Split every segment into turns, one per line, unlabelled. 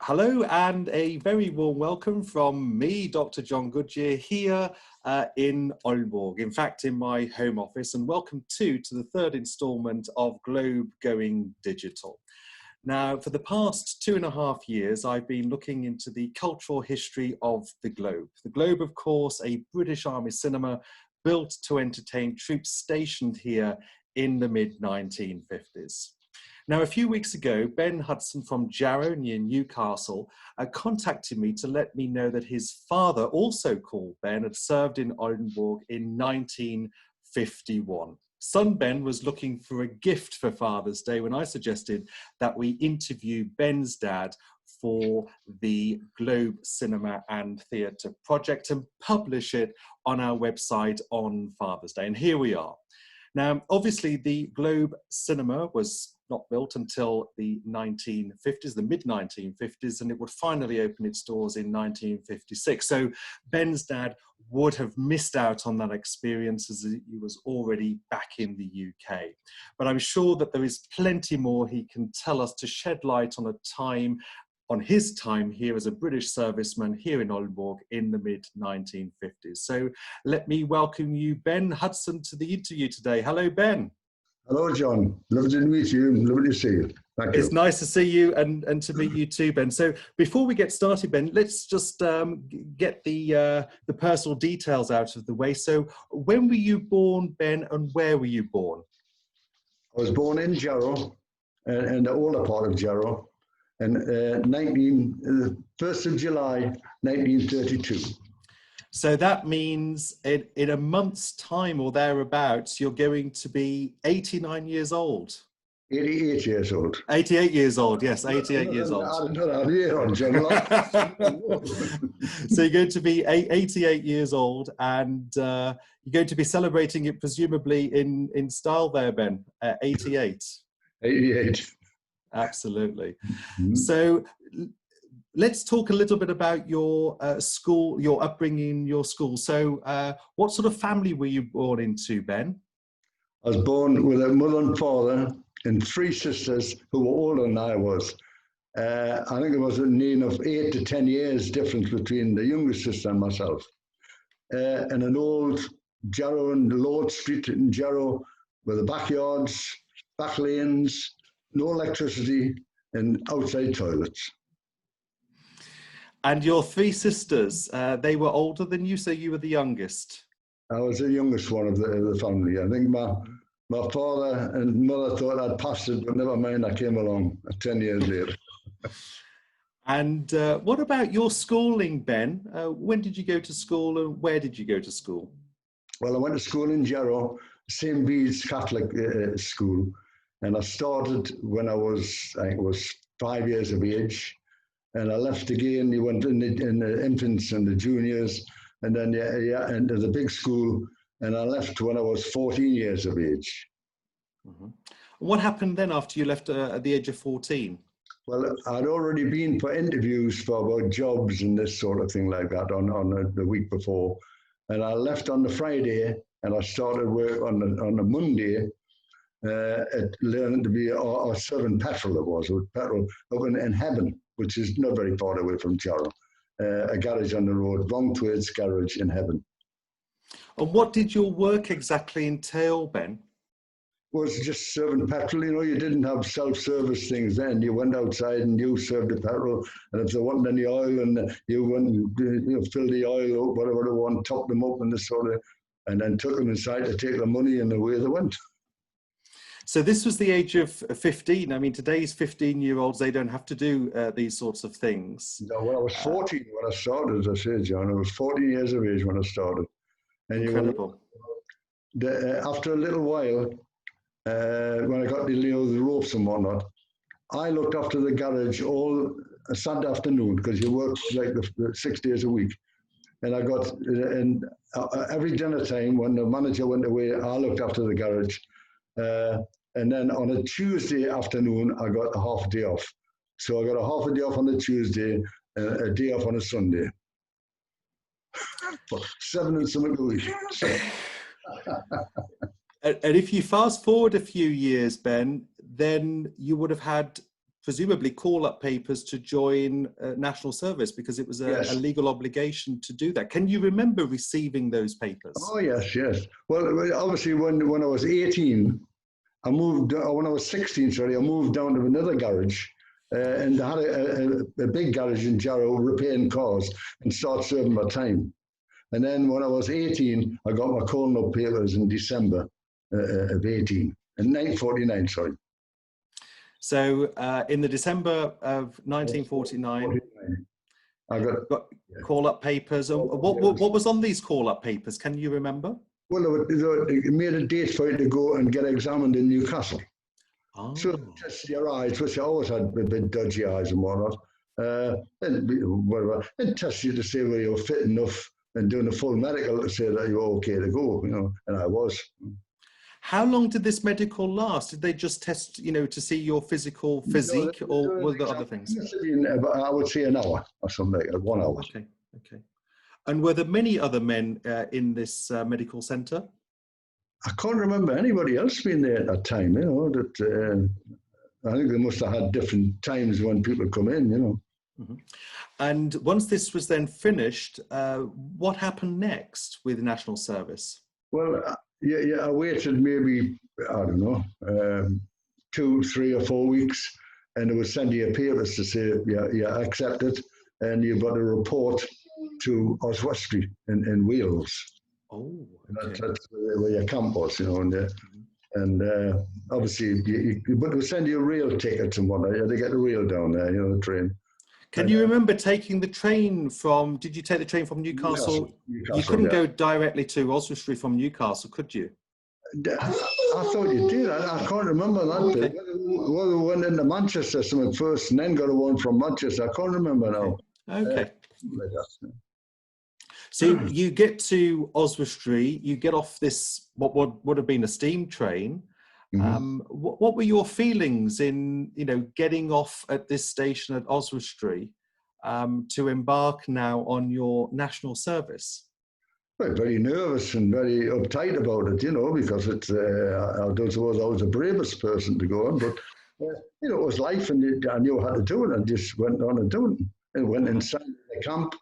Hello and a very warm welcome from me, Dr. John Goodyear, here in Oldenburg, in fact in my home office, and welcome to the third instalment of Globe Going Digital. Now, for the past 2.5 years, I've been looking into the cultural history of the Globe. The Globe, of course, a British Army cinema built to entertain troops stationed here in the mid-1950s. Now, a few weeks ago, Ben Hudson from Jahr near Newcastle contacted me to let me know that his father, also called Ben, had served in Oldenburg in 1951. Son Ben was looking for a gift for Father's Day when I suggested that we interview Ben's dad for the Globe Cinema and Theatre project and publish it on our website on Father's Day. And here we are. Now, obviously, the Globe Cinema was not built until the 1950s, the mid-1950s, and it would finally open its doors in 1956. So Ben's dad would have missed out on that experience as he was already back in the UK. But I'm sure that there is plenty more he can tell us to shed light on his time here as a British serviceman here in Oldenburg in the mid-1950s. So let me welcome you, Ben Hudson, to the interview today. Hello, Ben.
Hello, John. Lovely to meet you. Lovely to see you. Thank you.
It's nice to see you and to meet you too, Ben. So before we get started, Ben, let's just get the personal details out of the way. So when were you born, Ben, and where were you born?
I was born in Jahr, in the older part of Jahr, and 1st of July, 1932.
So that means in a month's time or thereabouts, you're going to be 89 years old.
88 years old.
88 years old, yes, 88 years old.
I don't know, year on, John.
So you're going to be 88 years old, and you're going to be celebrating it presumably in style there, Ben, 88.
88.
Absolutely.
Mm-hmm.
So let's talk a little bit about your school, your upbringing, your school. So what sort of family were you born into, Ben?
I was born with a mother and father and 3 sisters who were older than I was. I think there was a need of 8 to 10 years difference between the youngest sister and myself. And an old Jarrow and Lord Street in Jarrow with the backyards, back lanes, no electricity, and outside toilets.
And your 3 sisters, they were older than you, so you were the youngest?
I was the youngest one of the family. I think my father and mother thought I'd passed it, but never mind, I came along 10 years later.
And what about your schooling, Ben? When did you go to school and where did you go to school?
Well, I went to school in Jarrow, St. Bede's Catholic school, and I started when I think it was 5 years of age. And I left again. You went in the infants and the juniors, and then into the big school. And I left when I was 14 years of age.
Mm-hmm. What happened then after you left at the age of 14?
Well, I'd already been for interviews for about jobs and this sort of thing like that on the week before. And I left on the Friday, and I started work on the Monday at learning to be a serving petrol. It was with petrol up in Heaven, which is not very far away from Jahr, a garage on the road, wrong towards garage in Heaven.
And what did your work exactly entail, Ben?
It was just serving petrol. You know, you didn't have self-service things then. You went outside and you served the petrol, and if there wasn't any oil, and you went and filled the oil up, whatever they want, topped them up and this sort of, and then took them inside to take the money, and away they went.
So this was the age of 15. I mean, today's 15-year-olds, they don't have to do these sorts of things.
No, well, I was 14 when I started, as I said, John. I was 14 years of age when I started. And
incredible.
After a little while, when I got the ropes and whatnot, I looked after the garage all Sunday afternoon, because you worked like the 6 days a week. And I got, and every dinner time when the manager went away, I looked after the garage. And then on a Tuesday afternoon, I got a half a day off. So I got a half a day off on a Tuesday, a day off on a Sunday. For 7 and something a week. So.
And if you fast forward a few years, Ben, then you would have had presumably call-up papers to join national service, because it was a legal obligation to do that. Can you remember receiving those papers?
Oh, yes, yes. Well, obviously, when I was 18, I moved, when I was 16, sorry, I moved down to another garage, and I had a big garage in Jarrow repairing cars and started serving my time. And then when I was 18, I got my calling up papers in December of 18, in 1949, sorry.
So in the December of 1949,
I got
call-up papers. What was on these call-up papers? Can you remember?
Well, it made a date for you to go and get examined in Newcastle.
Oh.
So test your eyes, which I always had a bit dodgy eyes and whatnot, and test you to see whether you're fit enough and doing a full medical to say that you're okay to go, and I was.
How long did this medical last? Did they just test, to see your physique, or were there other things?
I would say an hour or something like that, 1 hour.
Okay. And were there many other men in this medical centre?
I can't remember anybody else being there at that time, that I think they must have had different times when people come in,
Mm-hmm. And once this was then finished, what happened next with national service?
Well, I waited maybe, I don't know, 2, 3 or 4 weeks, and it would send you papers to say, yeah, accepted, and you've got a report to Oswestry in Wales.
Oh, okay.
That's where your camp was, and obviously, but it would send you a rail ticket and whatnot. You had to get the rail down there, the train.
Can you remember taking the train from, did you take the train from Newcastle? You couldn't go directly to Oswestry from Newcastle, could you?
I thought you did. I can't remember that.
Okay.
Well, we went into Manchester at first and then got a one from Manchester. I can't remember now.
Okay. So you get to Oswestry, you get off this, what would have been a steam train. Mm-hmm. What were your feelings in, getting off at this station at Oswestry to embark now on your national service?
Well, very nervous and very uptight about it, because it's, I don't suppose I was the bravest person to go on, but, it was life and I knew how to do it. I just went on and do it and went inside the camp.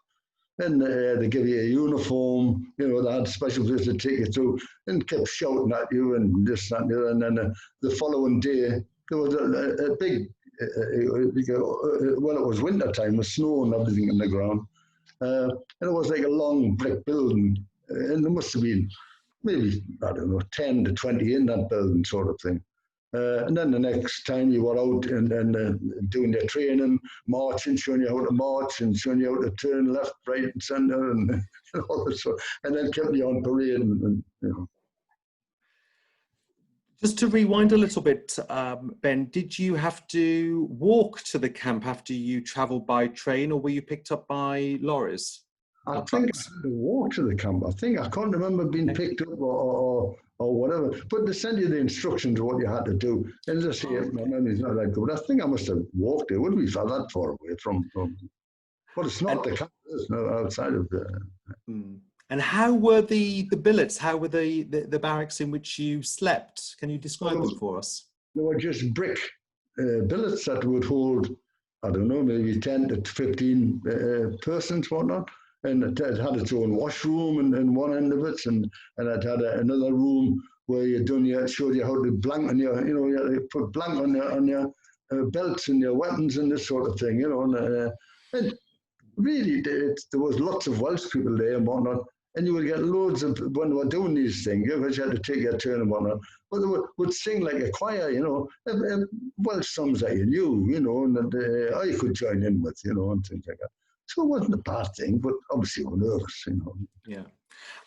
And they give you a uniform, they had special place to take you through and kept shouting at you and this, that, and the other. And then the following day, there was a big, well, it was winter time, with snow and everything in the ground. And it was like a long brick building. And there must have been maybe, I don't know, 10 to 20 in that building sort of thing. And then the next time you were out and doing your training, marching, showing you how to march and showing you how to turn left, right, and centre, and all that sort. And then kept you on parade. And.
Just to rewind a little bit, Ben, did you have to walk to the camp after you travelled by train, or were you picked up by lorries?
I think I had to walk to the camp. I can't remember being picked up or whatever. But they send you the instructions of what you had to do. And as I say, my memory's not that good. But I think I must have walked. It wouldn't be that far away from but it's not the camp. It's not outside of the.
And how were the billets? How were the barracks in which you slept? Can you describe them for us?
They were just brick billets that would hold, I don't know, maybe 10 to 15 persons, whatnot. And it had its own washroom in one end of it, and it had another room where showed you how to blank on your, you put blank on your belts and your weapons and this sort of thing, and really there was lots of Welsh people there and whatnot, and you would get loads of, when they were doing these things, because you had to take your turn and whatnot, but they would sing like a choir, Welsh songs that you knew, and that you could join in with, and things like that. So it wasn't a bad thing, but obviously we were nervous,
Yeah.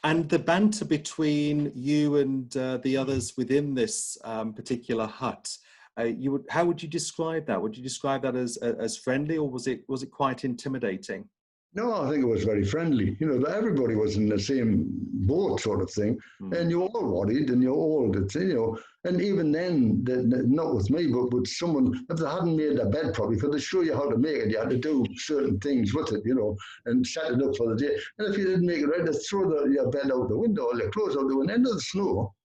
And the banter between you and the others within this particular hut, how would you describe that? Would you describe that as friendly, or was it quite intimidating?
No, I think it was very friendly. Everybody was in the same boat sort of thing. And you're all worried and you're all, and even then, not with me, but with someone, if they hadn't made their bed properly, because they show you how to make it, you had to do certain things with it, and set it up for the day. And if you didn't make it right, they'd throw your bed out the window or your clothes out the window into the snow.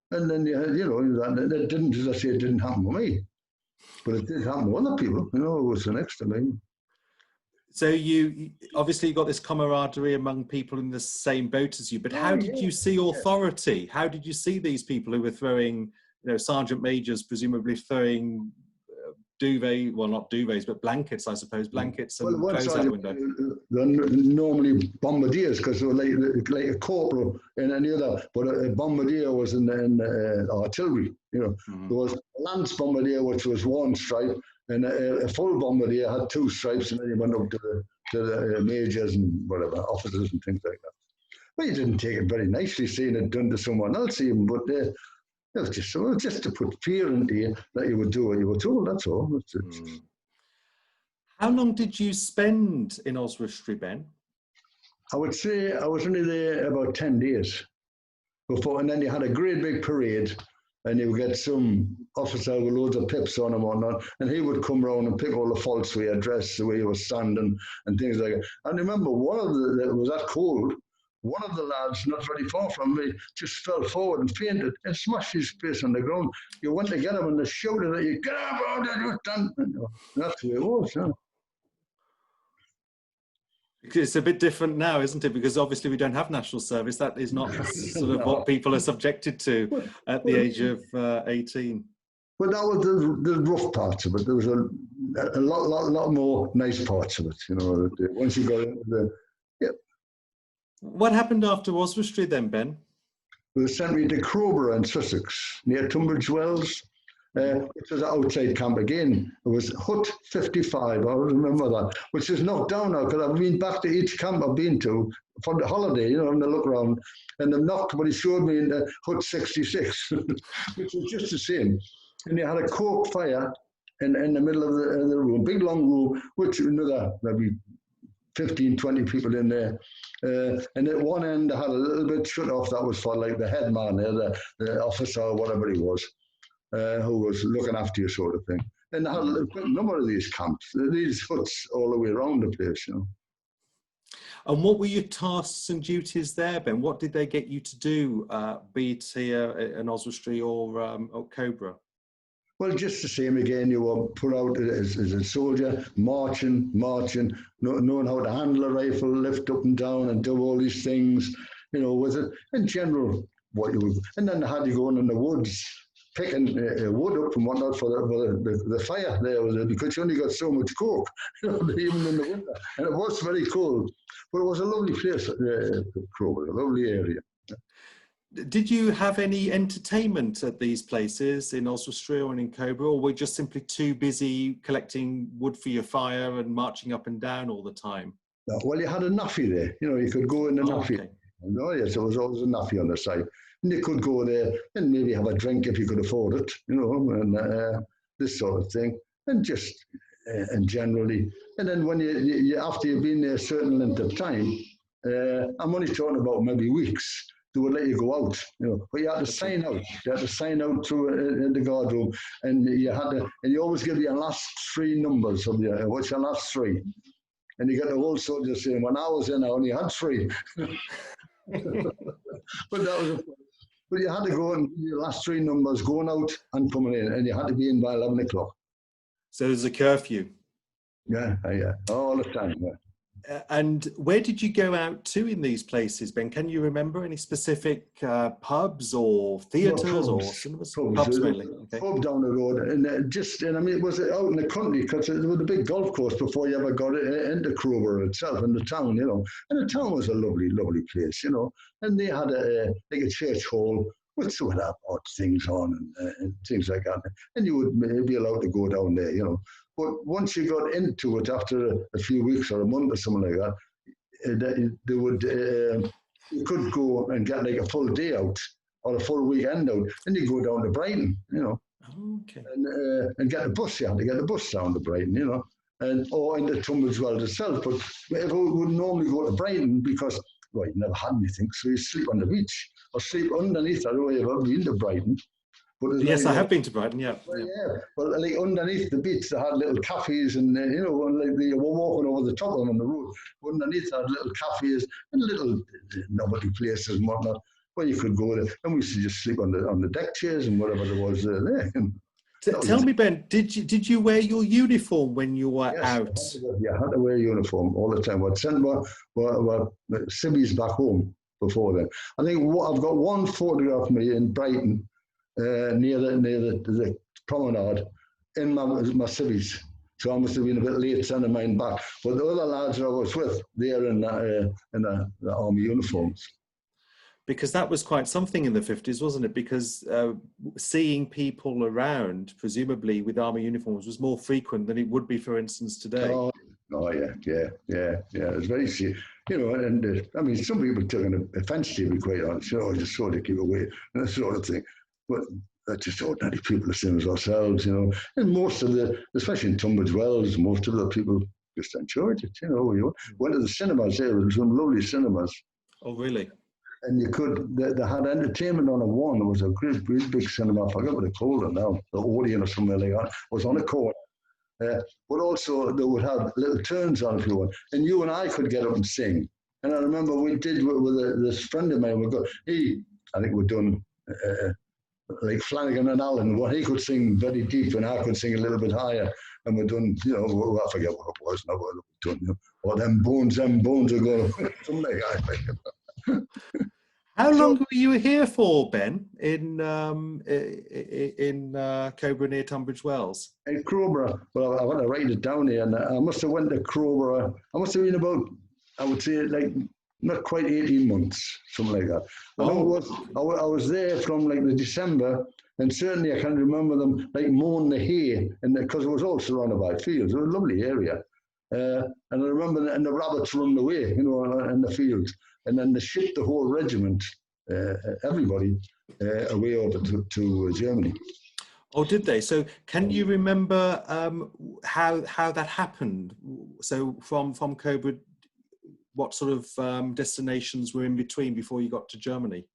And then, that didn't, as I say, it didn't happen with me. But it did happen to other people, you know, it was the next to me.
So you obviously got this camaraderie among people in the same boat as you, but how did you see authority? How did you see these people who were throwing, you know, sergeant majors presumably throwing duvet, well, not duvets, but blankets, I suppose, blankets and clothes out the window?
They're normally bombardiers because they were like a corporal in any other, but a bombardier was in artillery, you know. There was a lance bombardier, which was one stripe, and a full bombardier had two stripes, and then you went up to the majors and whatever, officers and things like that. But you didn't take it very nicely seeing it done to someone else even, but it was just to put fear into you that you would do what you were told, that's all.
How long did you spend in Oswestry, Ben?
I would say I was only there about 10 days before, and then you had a great big parade, and you would get some officer with loads of pips on and whatnot, and he would come round and pick all the faults with your dress, the way you were standing, and things like that. And I remember it was that cold, one of the lads, not very far from me, just fell forward and fainted and smashed his face on the ground. You went to get him and they shouted at you, "Get up, out there, you stand." That's the way it was, yeah.
It's a bit different now, isn't it? Because obviously we don't have national service. That is not sort of what people are subjected to at the age of 18.
But that was the rough parts of it. There was a lot more nice parts of it, you know. Once you got into the,
What happened after Oswestry then, Ben?
They sent me to Crowborough in Sussex, near Tunbridge Wells, which was an outside camp again. It was Hut 55, I remember that, which is knocked down now because I've been back to each camp I've been to for the holiday, you know, having a look around, and they've knocked what he showed me in the Hut 66, which was just the same. And you had a coke fire in the middle of the room, big long room, which another maybe 15, 20 people in there. And at one end, I had a little bit shut off. That was for like the head man, the officer, or whatever he was, who was looking after you, sort of thing. And I had a number of these camps, these huts all the way around the place, you know.
And what were your tasks and duties there, Ben? What did they get you to do, be it here in Oswestry or Cobra?
Well, just the same again. You were put out as a soldier, marching, knowing how to handle a rifle, lift up and down, and do all these things. You know, with it in general, what you would. And then how you go in the woods, picking wood up and whatnot for the fire there, because you only got so much coke, you know, even in the winter, and it was very cold. But it was a lovely place, Crowborough, a lovely area.
Did you have any entertainment at these places in Oswestry or in Cobra, or were you just simply too busy collecting wood for your fire and marching up and down all the time?
No, well, you had a naffy there. You know, you could go in the naffy. Okay. Oh, yes, there was always a naffy on the side. And you could go there and maybe have a drink if you could afford it, you know, and this sort of thing. And just, and generally. And then when you after you've been there a certain length of time, I'm only talking about maybe weeks, they would let you go out, you know, but you had to sign out. You had to sign out through in the guard room, and you always give your last three numbers of what's your last three, and you get the whole soldier saying, "When I was in, I only had three." But you had to go and your last three numbers going out and coming in, and you had to be in by 11 o'clock.
So there's a curfew.
Yeah, all the time. Yeah.
And where did you go out to in these places, Ben? Can you remember any specific pubs or theatres or cinemas? Pubs mainly. Okay.
Pub down the road, and I mean, it was out in the country because there was a big golf course before you ever got into Crowborough itself, in the town, you know. And the town was a lovely, lovely place, you know. And they had like a church hall with sort of odd things on and things like that. And you would be allowed to go down there, you know. But once you got into it after a few weeks or a month or something like that, they would you could go and get like a full day out or a full weekend out, and you go down to Brighton, you know,
okay,
and get the bus. You had to get the bus down to Brighton, you know, or into Tunbridge Wells itself. But everyone would normally go to Brighton because, well, you never had anything, so you sleep on the beach or sleep underneath. I don't know if you've ever been to Brighton.
Yes, I have been to Brighton, yeah.
Well, yeah, but like underneath the beach, they had little cafes, and you know, like they were walking over the top of them on the road. Underneath, they had little cafes and little novelty places and whatnot where you could go there. And we used to just sleep on the deck chairs and whatever there was there.
Tell me, Ben, did you wear your uniform when you were out?
I had to wear a uniform all the time. I'd sent my civvies back home before then. I think I've got one photograph of me in Brighton near the promenade in my civvies. So I must have been a bit late sending mine back. But the other lads I was with, they're in the army uniforms.
Because that was quite something in the 50s, wasn't it? Because seeing people around, presumably with army uniforms, was more frequent than it would be, for instance, today.
Oh yeah. It's very serious. You know, and I mean, some people took an offence to be quite honest. You know, just sort of keep away and that sort of thing. But they're just ordinary people, the same as ourselves, you know. And most of especially in Tunbridge Wells, most of the people just enjoyed it. You know, we went to the cinemas there. There were some lovely cinemas.
Oh, really?
And they had entertainment on a one. There was a great big cinema. I forget what they called it now. The Odeon or something like that. It was on a corner. But also they would have little turns on if you want. And you and I could get up and sing. And I remember we did with this friend of mine. I think we'd done like Flanagan and Allen. He could sing very deep and I could sing a little bit higher. And we'd done, you know, I forget what it was now, what we'd done, you know. Or them bones are going, something like that.
How long were you here for, Ben, in Crowborough near Tunbridge Wells?
In Crowborough, well, I want to write it down here, and I must have went to Crowborough. I must have been about, I would say, like not quite 18 months, something like that. I know I was there from like the December, and certainly I can remember them like mowing the hay, and because it was all surrounded by fields. It was a lovely area, and I remember and the rabbits running away, you know, in the fields. And then they shipped the whole regiment, everybody, away over to Germany.
Oh, did they? So can you remember how that happened? So from Coburg, what sort of destinations were in between before you got to Germany?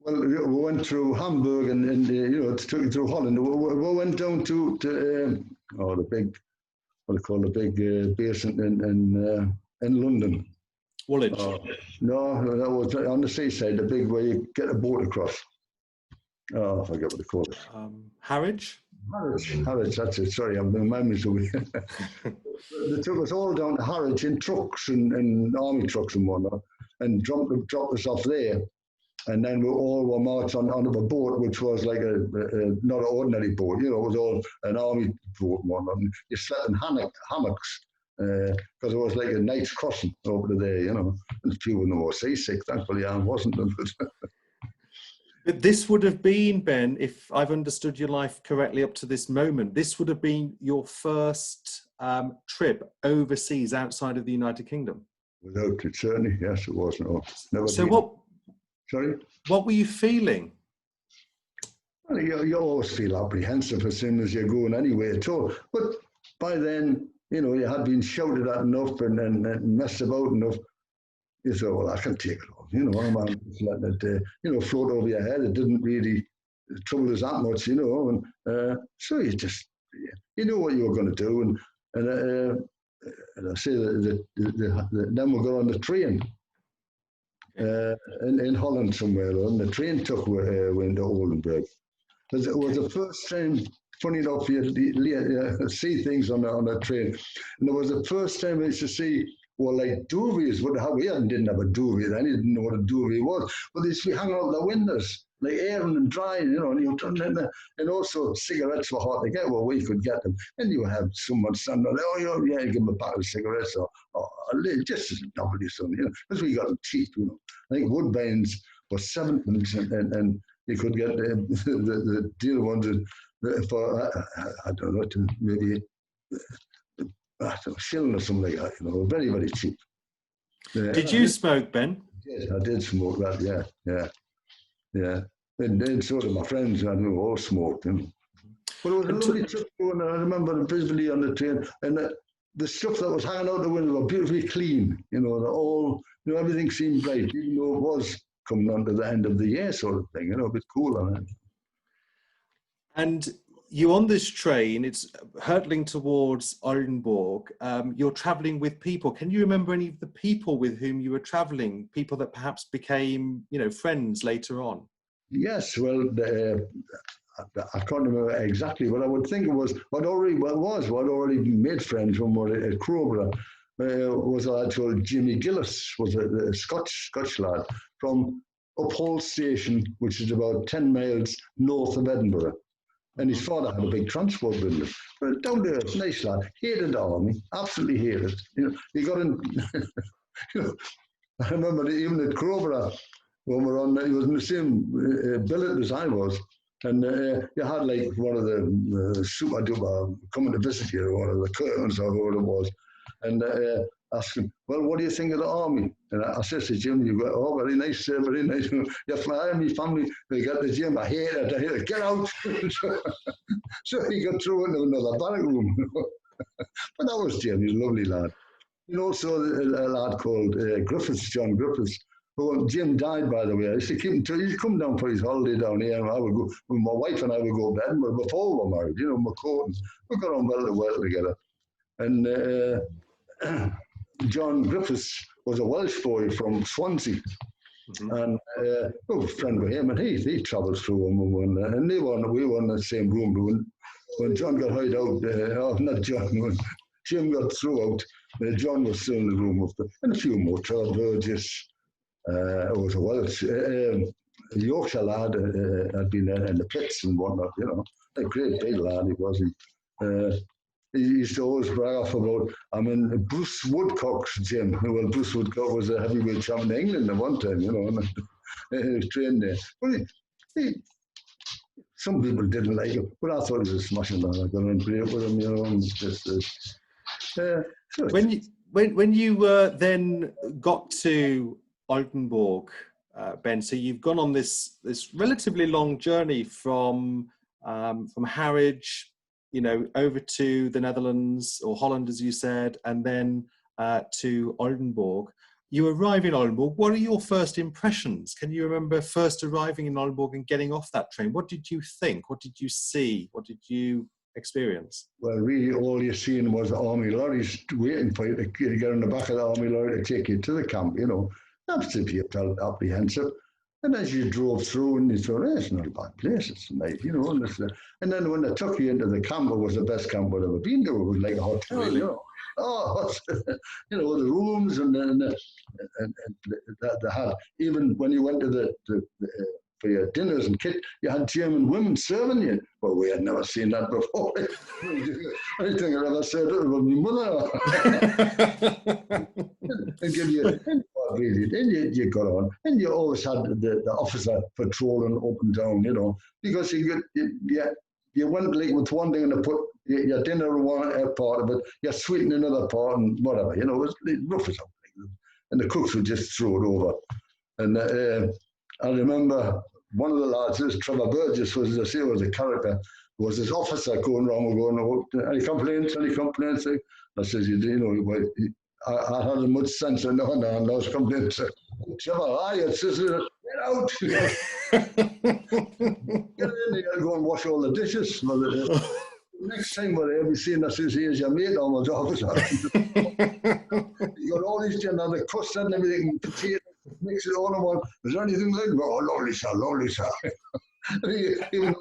Well, we went through Hamburg and you know, took it through Holland. We went down to the big, what they call the big base in London.
Woolwich?
No, that was on the seaside, the big where you get a boat across. Oh, I forget what they call it.
Harwich?
Harwich, that's it. Sorry, I'm my memory's away. They took us all down to Harwich in trucks and army trucks and whatnot, and dropped us off there. And then we all were marched onto a boat, which was like not an ordinary boat, you know, it was all an army boat and whatnot. And you slept in hammocks. Because it was like a night's crossing over to there, you know. And people were seasick. Thankfully, I wasn't.
But this would have been, Ben, if I've understood your life correctly up to this moment, this would have been your first trip overseas outside of the United Kingdom.
Without it, certainly, yes, it was. No, never
so
been. Sorry?
What were you feeling?
Well, you always feel apprehensive as soon as you're going anywhere at all. But by then, you know, you had been shouted at enough and messed about enough. You thought, well, I can take it all. You know, I'm just letting it, you know, float over your head. It didn't really trouble us that much, you know. And so you just, you know what you were going to do. And I say that then we got on the train in Holland somewhere, and the train took into Oldenburg. It was the first time. Funny enough, you see things on a train. And it was the first time I used to see, well, like duvets. We didn't have a duvet then, you didn't know what a duvet was. But they used to be hanging out the windows, like airing and drying, you know, and also cigarettes were hard to get, well, we could get them. And you have someone standing there, oh, yeah, give them a pack of cigarettes or just as a novelty, something, you know, because we got them cheap, you know. I think Woodbines was 7pence and you could get the dear ones for, I don't know, to maybe a shilling or something like that, you know, very, very cheap.
Did you smoke, Ben?
Yes, I did smoke that, yeah. And so did my friends, I know, all smoked. You know. But it was a lovely trip going, I remember visibly on the train, and the stuff that was hanging out the window were beautifully clean, you know, you know, everything seemed bright, even though it was coming on to the end of the year sort of thing, you know, a bit cool on it.
And you're on this train, it's hurtling towards Oldenburg. You're traveling with people. Can you remember any of the people with whom you were traveling? People that perhaps became, you know, friends later on?
Yes, well, I can't remember exactly, but I would think it was what already made friends from at Crowborough. Was a lad called Jimmy Gillis, was a Scotch lad from Uphold Station, which is about 10 miles north of Edinburgh. And his father had a big transport business. But down there, nice lad, hated the army, absolutely hated. You know, he got in. You know, I remember even at Crowborough, when we were on, he was in the same billet as I was. And you had like one of the super duper coming to visit you, or one of the curtains or whatever it was. And asking, well, what do you think of the army? And I said to Jim, you go, oh, very nice, very nice. You fly my family, they got the Jim, I hate it, get out. So he got through into another barrack room. But that was Jim, he's a lovely lad. And also a lad called Griffiths, John Griffiths, who Jim died, by the way. I used to keep him till he'd come down for his holiday down here, and I would go, my wife and I would go to Edinburgh before we were married, you know, McCourtons. We got on well together. And John Griffiths was a Welsh boy from Swansea, and I was a friend with him, and he travelled through them, and we were in the same room. When John got hired out, not John, when Jim got through out, John was still in the room with them, and a few more, Trevor Burgess, was a Welsh, Yorkshire lad, had been in the pits and whatnot, you know, a great big lad he was. He used to always brag off about, Bruce Woodcock's gym. Well, Bruce Woodcock was a heavyweight champion in England at one time, you know, and he was trained there. But some people didn't like him, but I thought he was a smashing lad. I got on great with him, you know. And just,
when you then got to Oldenburg, Ben, so you've gone on this relatively long journey from Harwich, you know, over to the Netherlands or Holland, as you said, and then to Oldenburg. You arrive in Oldenburg. What are your first impressions? Can you remember first arriving in Oldenburg and getting off that train? What did you think? What did you see? What did you experience?
Well, really, all you seen was the army lorries waiting for you to get on the back of the army lorry to take you to the camp, you know. Absolutely, you felt apprehensive. And as you drove through, and you thought, it's not a bad place, it's nice, you know. And then when they took you into the camp, it was the best camp I'd ever been to. It was like a hotel, really? You know. Oh, you know, the rooms and they had, even when you went to for your dinners and kit, you had German women serving you. Well, we had never seen that before. I think I'd ever said it was my mother. And give you, really, then you got on, and you always had the officer patrolling up and down, you know, because you went like with one thing and they put your dinner in one part of it, your sweet in another part, and whatever, you know, it was rough as something. And the cooks would just throw it over. And I remember one of the lads, this Trevor Burgess, was a character, was this officer going around going, any complaints? I says, you know, I had as much sense of no complaints. Trevor, get out. Get in there, go and wash all the dishes. Next time we'll be seeing us, here's your mate, almost officer. You got all these dinner, the custard and everything, potatoes, mix it all in one. Is there anything like that? Oh, lovely, sir. Even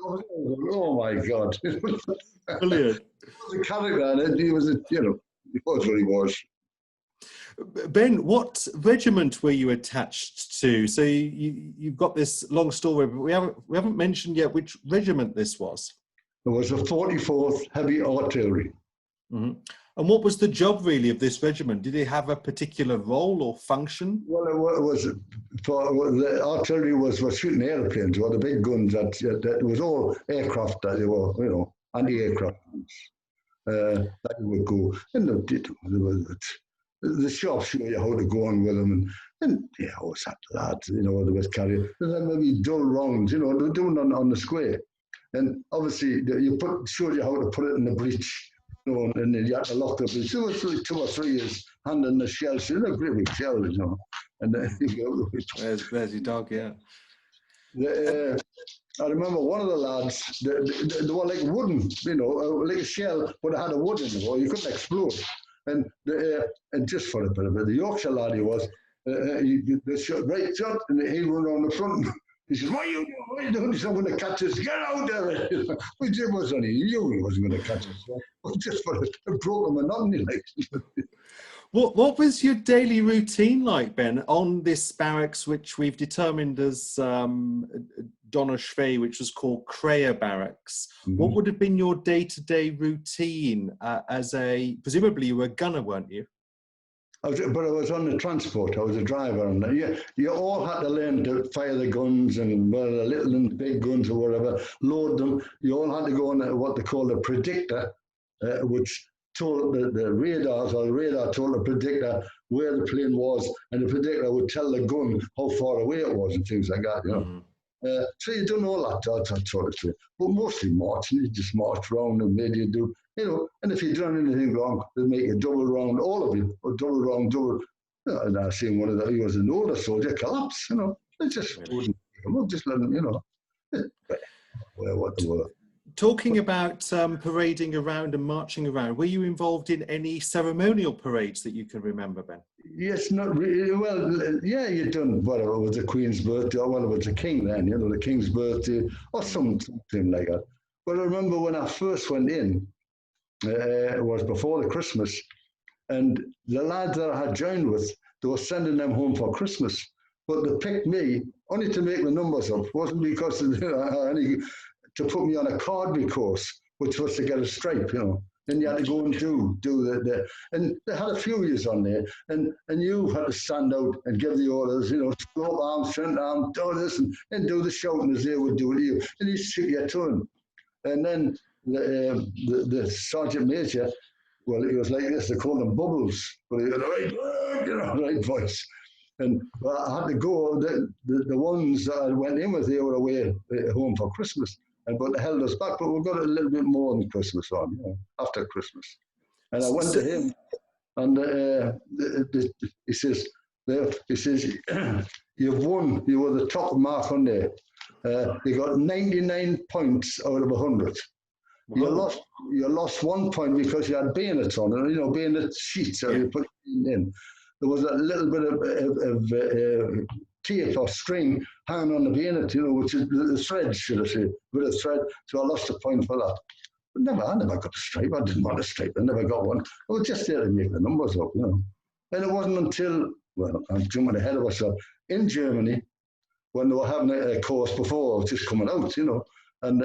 oh my God.
Brilliant.
The character, and he was, you know, he was what he was.
Ben, what regiment were you attached to? So you've got this long story, but we haven't mentioned yet which regiment this was.
It was the 44th Heavy Artillery.
Mm-hmm. And what was the job really of this regiment? Did it have a particular role or function?
Well, it was the artillery was shooting airplanes, or the big guns. That was all aircraft that they were, you know, anti-aircraft guns. That would go, and the shops show you how to go on with them, and yeah, always had lads, you know, they was carrying, and then maybe dull rounds, you know, they were doing on the square, and obviously showed you how to put it in the breech. You know, and then you had to lock the breech. It was like 2 or 3 years handing the shells, you know, great big shells, you know. And
there's your dog, yeah.
I remember one of the lads, they were like wooden, you know, like a shell, but it had a wood in it, or you couldn't explode. And just for a bit of it, the Yorkshire lad he was, the right shot, and he run on the front. He says, what are you doing? What are you doing? He's not going to catch us. Get out there. Which it was only, he knew he wasn't going to catch us. So just for a broke the monotony, like.
What was your daily routine like, Ben, on this barracks, which we've determined as Donnerschwee, which was called Crayer Barracks? Mm-hmm. What would have been your day-to-day routine as a, presumably you were a gunner, weren't you?
But I was on the transport. I was a driver, and you all had to learn to fire the guns and the little and big guns or whatever, load them. You all had to go on what they call a predictor, which told the radars, or the radar told the predictor where the plane was, and the predictor would tell the gun how far away it was and things like that, you know. Mm-hmm. So you done all that sort of thing. But mostly marching, you just marched around and made you do, you know, and if you'd done anything wrong, they'd make you double round, all of you, or double round, double. You know, and I seen one of the, he was an older soldier, collapse, you know. They just wouldn't pick him up, just let him, you know. What they were.
Talking about parading around and marching around, were you involved in any ceremonial parades that you can remember, Ben?
Yes, not really. Well, yeah, you'd done whatever, it was the Queen's birthday, or well, it was the King then, you know, the King's birthday, or something like that. But I remember when I first went in, it was before the Christmas, and the lads that I had joined with, they were sending them home for Christmas. But they picked me only to make the numbers up. It wasn't because of to put me on a cardinal course, which was to get a stripe, you know. And you had to go and do the and they had a few years on there, and you had to stand out and give the orders, you know, slope arm, strength arm, do this, and do the shouting as they would do to you. And you shoot your turn. And then the sergeant major, well, he was like this, they called him Bubbles, but he had a right voice. And I had to go, the ones that I went in with, they were away home for Christmas. But they held us back, but we got a little bit more than Christmas on, you know, after Christmas. And I went to him, and he says, you've won, you were the top mark on there. You got 99 points out of 100. Wow. You lost 1 point because you had bayonets on, and you know, bayonet sheets, so you put in. There was a little bit of tape or string hanging on the bayonet, you know, which is the thread, should I say, a bit of thread. So I lost a point for that. But I never got a stripe. I didn't want a stripe. I never got one. I was just there to make the numbers up, you know. And it wasn't until, well, I'm jumping ahead of myself, in Germany, when they were having a course before, I was just coming out, you know. And,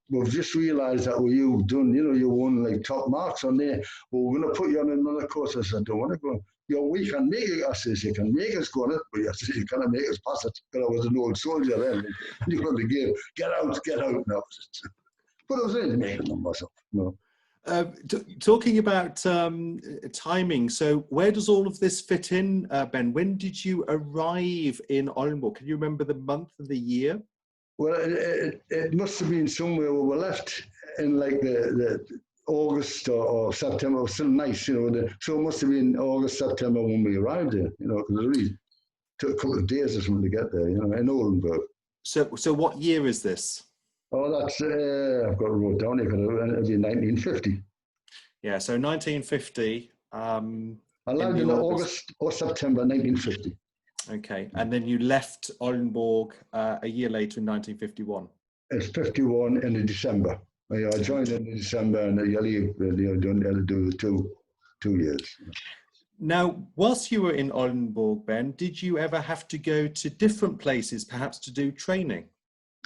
we've just realised that you done, you know, you won like top marks on there. Well, we're going to put you on another course. I said, I don't want to go. We can make it, I says, you can make us go on it, but you cannot make us pass it. Because I was an old soldier then. You got the game, get out now. But I was only making them myself, you know.
Talking about timing, so where does all of this fit in, Ben? When did you arrive in Oldenburg? Can you remember the month of the year?
Well, it must have been somewhere where we left in like the August or September. It was still nice, you know. So it must have been August, September when we arrived there, you know, because it really took a couple of days or something to get there, you know, in Oldenburg.
So what year is this?
Oh, that's, I've got it wrote down here, because it'll be 1950.
Yeah, so 1950.
I landed in August or September 1950.
Okay, and then you left Oldenburg a year later in 1951.
It's 51 in December. I joined in December, and you leave. You had to do 2 years.
Now, whilst you were in Oldenburg, Ben, did you ever have to go to different places, perhaps to do training?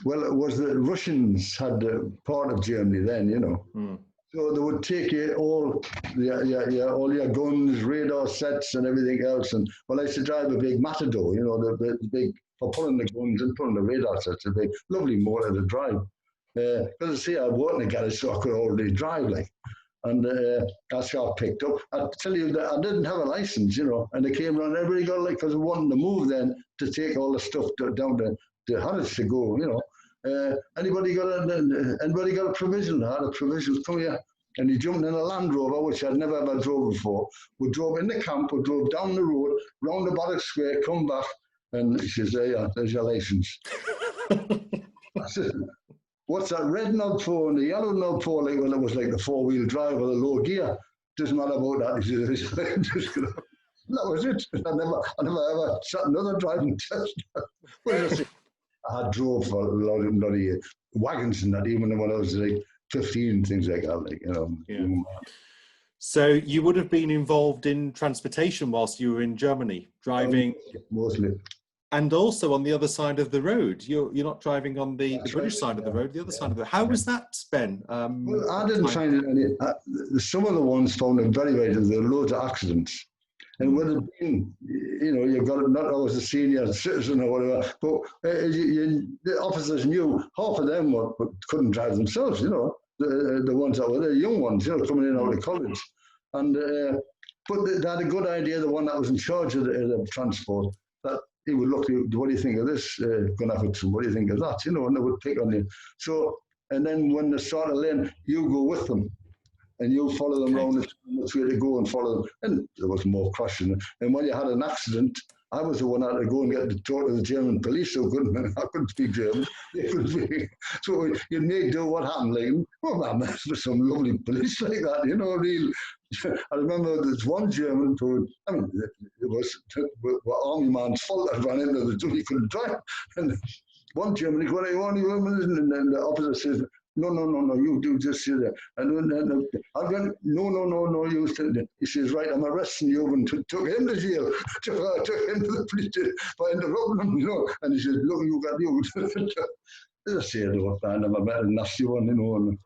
Well, it was the Russians had part of Germany then, you know. Mm. So they would take you all your guns, radar sets, and everything else. And well, I used to drive a big Matador, you know, the big, for pulling the guns and pulling the radar sets, a big, lovely motor to drive. Because I say I worked in the garage, so I could already drive, like. And that's how I picked up. I tell you that I didn't have a license, you know, and they came around, everybody got like, because I wanted to move then to take all the stuff down to Harrods to go, you know. Anybody got a provision? I had a provision, come here. And he jumped in a Land Rover, which I'd never ever drove before. We drove in the camp, we drove down the road, round the Barrack Square, come back, and he says, there's your license. I said, what's that red knob for and the yellow knob for? Like, well, it was like the four-wheel drive or the low gear. Doesn't matter about that. He says, that was it. I never ever sat another driving test. I had drove for a lot of wagons and that, even when I was like 15, things like that, like, you know.
Yeah. So you would have been involved in transportation whilst you were in Germany, driving?
Mostly.
And also on the other side of the road. You're not driving on the British side of the road, the other side of the road. How was that, Ben?
Well, I didn't find it any. Some of the ones found it very, very difficult. There were loads of accidents. And would have been, you know, you've got not always a senior citizen or whatever, but the officers knew half of them couldn't drive themselves, you know, the ones that were the young ones, you know, coming in out of college. And but they had a good idea, the one that was in charge of the transport, that he would look at you, what do you think of this, Gunnar Hudson, what do you think of that, you know, and they would pick on you. So, and then when they start a lane, you go with them. And you follow them around which way to go and follow them. And there was more crashing. And when you had an accident, I was the one that had to go and get to talk to the German police. So I couldn't speak German. So you'd make do what happened. Like, well, man, there's some lovely police like that, you know, real. I remember there's one German who, I mean, it was army man's fault that ran into the door. He couldn't drive. And one German, he goes, and the officer says, no, you do just sit there. And I'm going, no, you stand there. He says, right, I'm arresting you, and took him to jail. took him to the police for interrupting him, you know. And he says, look, you got you. I say, no, man, I'm a better nasty one, you know.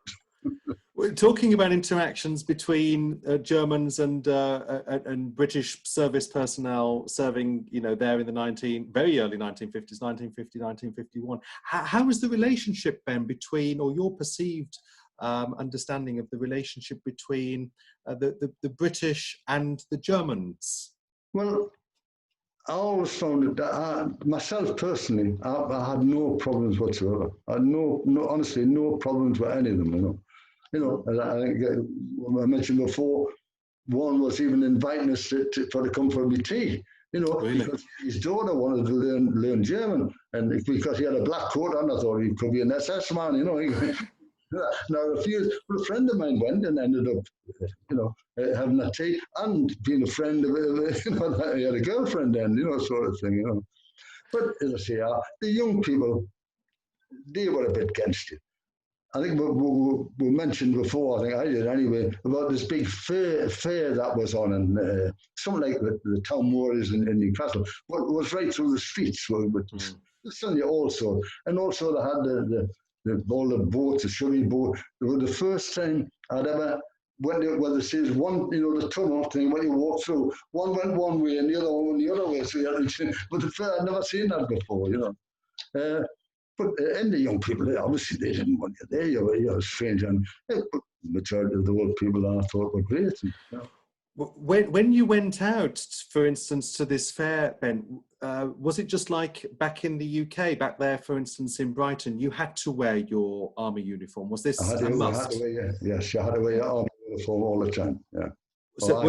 We're talking about interactions between Germans and British service personnel serving, you know, there in the very early 1950s, 1950, 1951. How was the relationship, Ben, between, or your perceived understanding of the relationship between the British and the Germans? Well,
I always found that myself personally, I had no problems whatsoever. I had honestly, no problems with any of them, you know. You know, I think I mentioned before, one was even inviting us to come for a tea, you know, really? Because his daughter wanted to learn German, and because he had a black coat on, I thought he could be an SS man, you know. Now, a friend of mine went and ended up, you know, having a tea and being a friend of, you know, he had a girlfriend then, you know, sort of thing, you know. But as I say, the young people, they were a bit against it. I think we mentioned before, I think I did anyway, about this big fair that was on, and something like the town moors in Newcastle, but it was right through the streets, with Sunday also. And also they had all the boats, the swimming boat. It was the first time I'd ever went there, where there says one, you know, the tunnel thing, when you walk through, one went one way and the other one went the other way. So you had to, but I'd never seen that before, you know. And the young people, obviously, they didn't want you there. You're strange. And the majority of the old people I thought were great. And, you know.
When you went out, for instance, to this fair, Ben, was it just like back in the UK, back there, for instance, in Brighton, you had to wear your army uniform? Was this a must?
Yes, you had to wear your army uniform all the time. Yeah.
So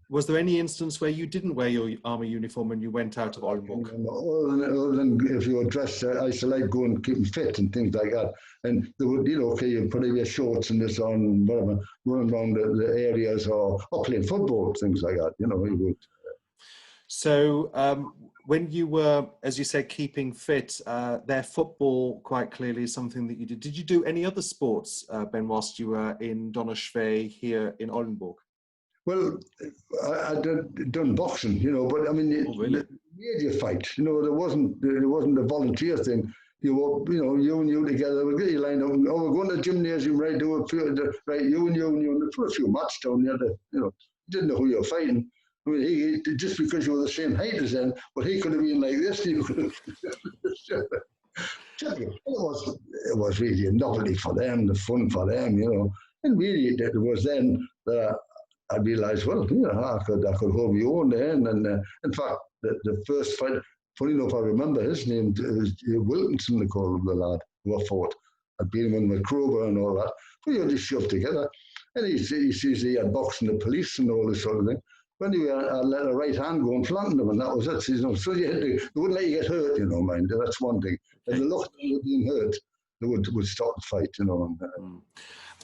was there any instance where you didn't wear your army uniform and you went out of Oldenburg?
Other than if you were dressed, I used to like go and keep them fit and things like that. And they would, you know, okay, you put your shorts and this on, whatever, running around the areas or playing football, things like that, you know, you would.
So when you were, as you said, keeping fit, their football quite clearly is something that you did. Did you do any other sports, Ben, whilst you were in Donnerschwee here in Oldenburg?
Well, I done boxing, you know, but I mean,
really?
You fight, you know, there wasn't a volunteer thing. You were, you know, you and you together, we'll get you lined up. Oh, we're going to the gymnasium, right? Right, you and you, for a few matches down there, you know, you didn't know who you were fighting. I mean, he just because you were the same height as him, but he could have been like this. You could have. It was really a novelty for them, the fun for them, you know. And really, it was then that I realised, well, you know, I could hold my own there. And in fact, the first fight, funny enough, I remember his name, Wilkinson, they called him, the lad who I fought. I'd beat him with Kroger and all that. We all just shoved together. And he sees he had boxing the police and all this sort of thing. But anyway, I let a right hand go and flank them, and that was it. You know, so they wouldn't let you get hurt, you know, mind. That's one thing. If they looked at you being hurt, would stop the fight, you know.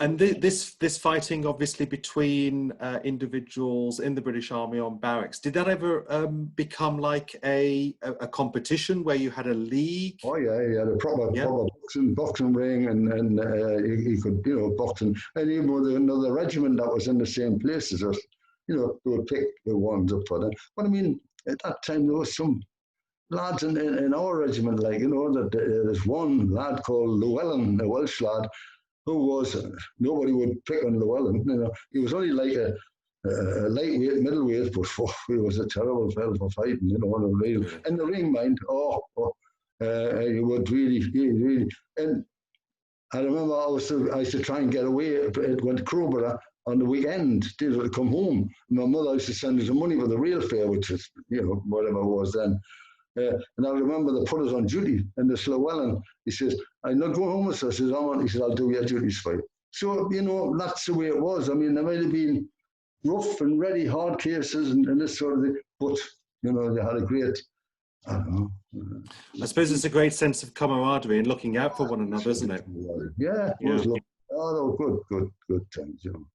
And this fighting, obviously, between individuals in the British Army on barracks, did that ever become like a competition where you had a league?
Oh yeah, he had a proper boxing ring, and he could, you know, boxing. And even with another regiment that was in the same place as us, you know, they would pick the ones up for them. But I mean, at that time there was some lads in our regiment, like, you know, that there's one lad called Llewellyn, a Welsh lad, who was, nobody would pick on Llewellyn, you know. He was only like a lightweight, middleweight, but he was a terrible fellow for fighting, you know. In the ring, mind, he would really, and I remember I used to try and get away. It went to Crowborough on the weekend to come home. My mother used to send us the money for the rail fare, which is, you know, whatever it was then. And I remember they put us on duty, and this Llewellyn, he says, I'm not going home with us. He says, I'll do your duties for you. So, you know, that's the way it was. I mean, there might have been rough and ready hard cases and this sort of thing, but, you know, they had a great, I don't know.
I suppose it's a great sense of camaraderie and looking out for one another, isn't it?
Yeah, it was good times, you know.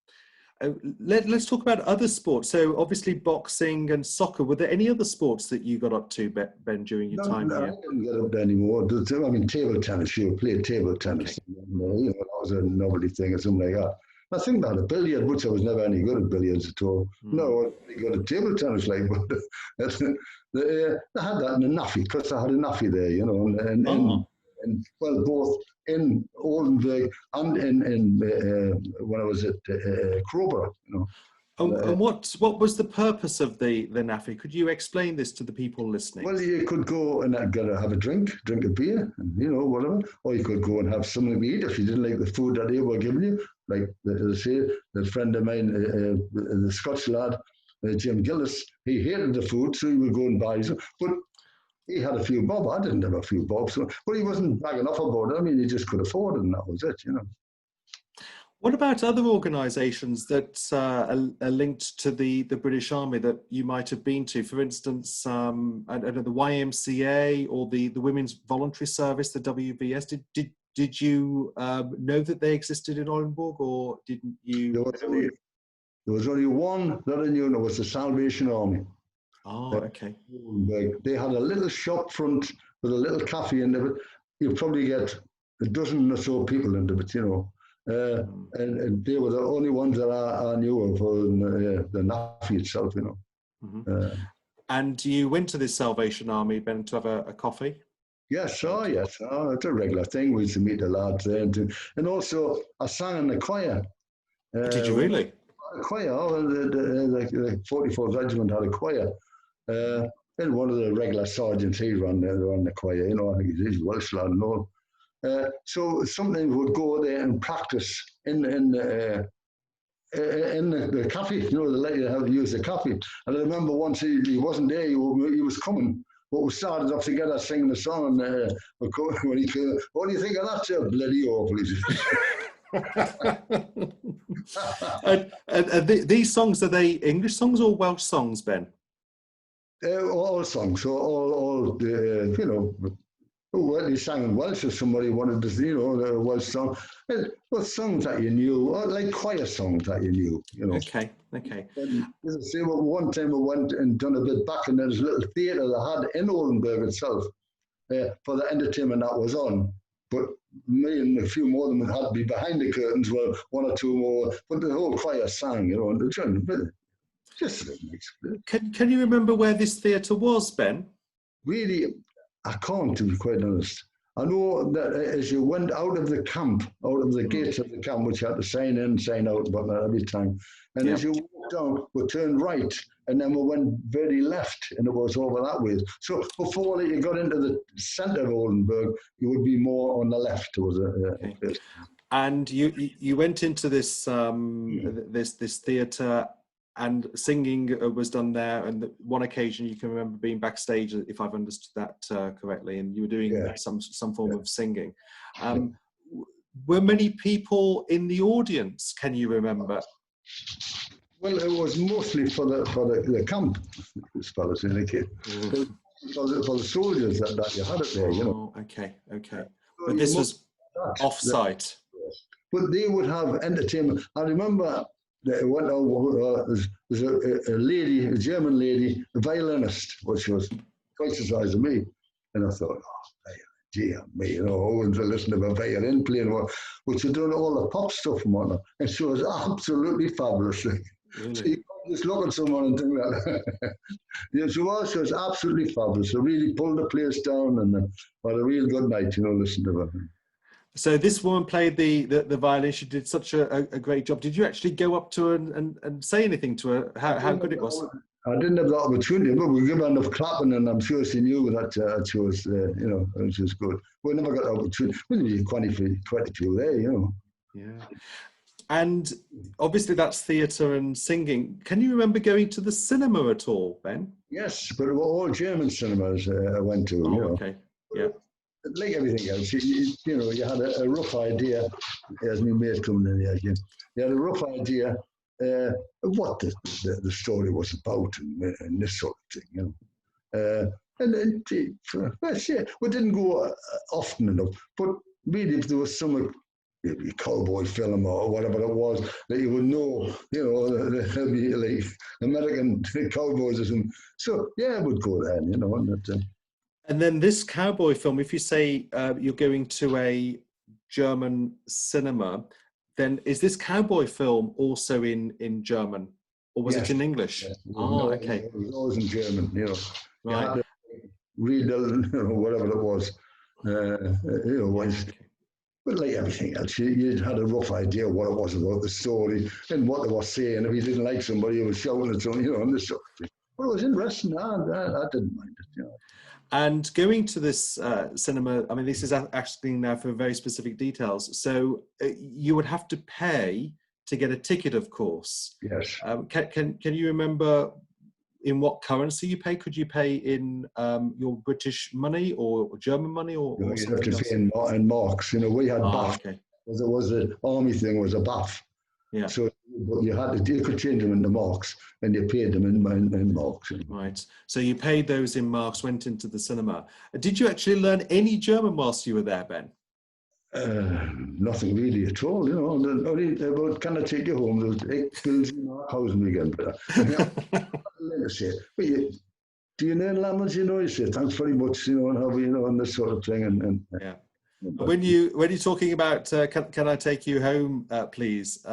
Let's talk about other sports. So obviously boxing and soccer. Were there any other sports that you got up to, Ben, during your time here?
I didn't get up to anymore. I mean, table tennis, you played table tennis. Okay. You know, that was a novelty thing or something like that. I think they had a billiard, which I was never any good at billiards at all. No, I was really good at table tennis, like, but they had that in a naffy, because I had a naffy there, you know, and well, both in Oldenburg and in when I was at Crowborough, you know.
And what was the purpose of the naffy? Could you explain this to the people listening?
Well, you could go and have a drink a beer, and, you know, whatever, or you could go and have something to eat if you didn't like the food that they were giving you. Like, as I say, a friend of mine, the Scotch lad, Jim Gillis, he hated the food, so he would go and buy some. But he had a few bob. I didn't have a few bob, so, but he wasn't bragging off about it. I mean, he just could afford it, and that was it, you know.
What about other organisations that are linked to the British Army that you might have been to? For instance, I don't know, the YMCA or the Women's Voluntary Service, the WVS. Did you know that they existed in Oldenburg, or didn't you?
There was only one that I knew, and it was the Salvation Army.
Oh, okay.
They had a little shop front with a little cafe in it. You'd probably get a dozen or so people into it, you know. And they were the only ones that I knew of, the NAFI itself, you know.
Mm-hmm. And you went to this Salvation Army, Ben, to have a coffee?
Yes, yes. It's a regular thing. We used to meet the lads there. And also, I sang in the choir.
Did you really?
A choir. The 44th Regiment had a choir. And one of the regular sergeants, he ran the choir. You know, I think he's Welsh lad and all. So sometimes we would go there and practice in the cafe. You know, they let you have to use the cafe. And I remember once he wasn't there. He was coming. But we started off together singing the song, and when he came, what do you think of that? You're bloody awful.
And these songs, are they English songs or Welsh songs, Ben?
All songs, so all you know. Well, he sang in Welsh if somebody wanted to, you know, a Welsh song. Well, songs that you knew, or like choir songs that you knew, you know.
Okay.
And as I say, well, one time we went and done a bit back, and there's a little theatre they had in Oldenburg itself for the entertainment that was on. But me and a few more of them had to be behind the curtains, well, one or two more, but the whole choir sang, you know, and just a nice bit.
Can you remember where this theatre was, Ben?
Really, I can't, to be quite honest. I know that as you went out of the camp, out of the gates of the camp, which you had to sign in, sign out, but not every time. And as you walked down, we turned right, and then we went very left, and it was over that way. So before you got into the centre of Oldenburg, you would be more on the left. Was
okay. And you went into this this theatre, and singing was done there, and one occasion you can remember being backstage, if I've understood that correctly, and you were doing some form of singing. Were many people in the audience, can you remember?
Well, it was mostly for the camp, as far as indicate. For the soldiers that you had it there, you know.
Okay. But this was off-site.
But they would have entertainment. I remember there was a lady, a German lady, a violinist, which was twice the size of me. And I thought, oh, dear me, I wouldn't listen to a violin playing, which had done all the pop stuff and whatnot. And she was absolutely fabulous. Really? So you can't just look at someone and think that. Yeah, she was absolutely fabulous. She really pulled the place down and had a real good night, listening to her.
So this woman played the violin. She did such a great job. Did you actually go up to her and say anything to her? How good it was?
I didn't have the opportunity, but we gave her enough clapping, and I'm sure she knew that she was, she was good. We never got the opportunity. We needed 20 people there,
Yeah. And obviously that's theatre and singing. Can you remember going to the cinema at all, Ben?
Yes, but all German cinemas I went to.
Okay. Yeah.
Like everything else, you had a rough idea. As my mate coming in here again, you had a rough idea of what the story was about and this sort of thing, And then, we didn't go often enough, but really if there was some maybe cowboy film or whatever it was that you would know, like American cowboys or something. So yeah, I would go there,
And then this cowboy film, if you say you're going to a German cinema, then is this cowboy film also in German, or was it in English?
Yes.
Okay.
It was always in German,
Right.
You had to read whatever it was, But like everything else, you had a rough idea what it was about the story and what they were saying. If you didn't like somebody, you were shouting at someone, and this sort of thing. But it was interesting. I didn't mind it,
And going to this cinema, I mean, this is asking now for very specific details. So you would have to pay to get a ticket, of course.
Yes.
Can you remember in what currency you pay? Could you pay in your British money or German money or
you have
something
to
else?
pay in marks. We had baff.
Okay.
There was an army thing, was a baff.
Yeah.
So you could change them into marks, and you paid them in marks.
Right. So you paid those in marks, went into the cinema. Did you actually learn any German whilst you were there, Ben?
Nothing really at all, Only about, can I take you home? Ich will Sie nach Hause again. But do you learn language? You say thanks very much, and how and this sort of thing, and
yeah. When you're talking about can I take you home, please?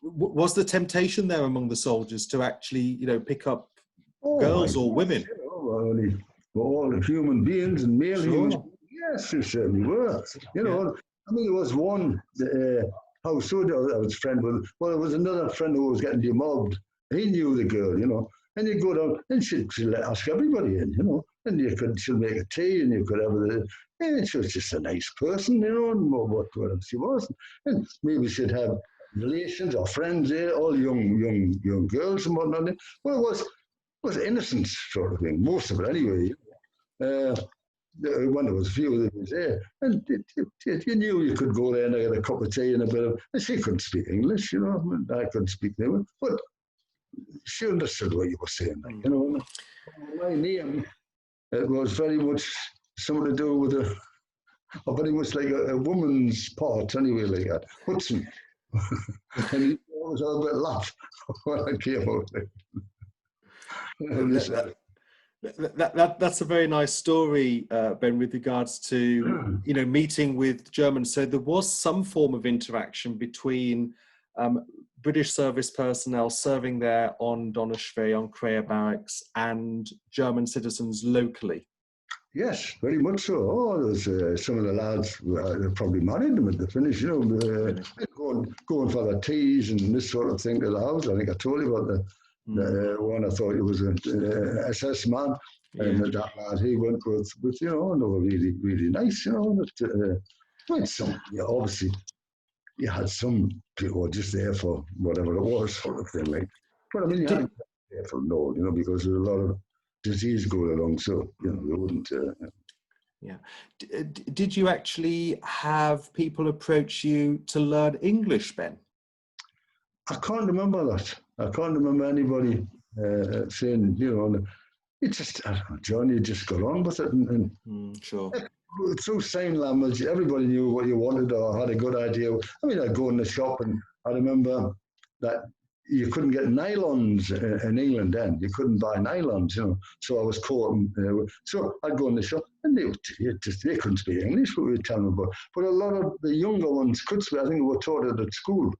Was the temptation there among the soldiers to actually pick up girls or women?
We're all human beings and male human beings. Yes, you certainly were. I mean, there was one household I was friend with. Well, there was another friend who was getting demobbed. He knew the girl, and you go down and she'd ask everybody in, and she'll make a tea and you could have and she was just a nice person, and what she was. And maybe she'd have relations or friends there, all young girls and whatnot. Well, it was innocent sort of thing, most of it anyway. When there was a few of them there, and you knew you could go there and get a cup of tea and a bit of. And she couldn't speak English, and I couldn't speak English, but she understood what you were saying, My name, it was very much something to do with very much like a woman's part anyway, like that. Hudson, and he always had a bit of laugh when I came out there.
That's a very nice story, Ben, with regards to meeting with Germans. So there was some form of interaction between British service personnel serving there on Donnerschwee, on Kreia Barracks, and German citizens locally.
Yes, very much so. Oh, there's some of the lads probably married them at the finish, going for the teas and this sort of thing to the house. I think I told you about the one. I thought he was an SS man, and that lad he went with and they were really, really nice, obviously you had some people just there for whatever it was, sort of thing, like. But I mean, you had to be careful, because there's a lot of disease going along, so they wouldn't.
Yeah. Did you actually have people approach you to learn English, Ben?
I can't remember that. I can't remember anybody saying, it just, John, you just got on with it. And
sure.
through sign language, everybody knew what you wanted or had a good idea. I mean, I'd go in the shop, and I remember that you couldn't get nylons in England then. You couldn't buy nylons, you know. So I was caught. So I'd go in the shop, and they couldn't speak English, what we were telling them about. But a lot of the younger ones could speak. I think they were taught it at school.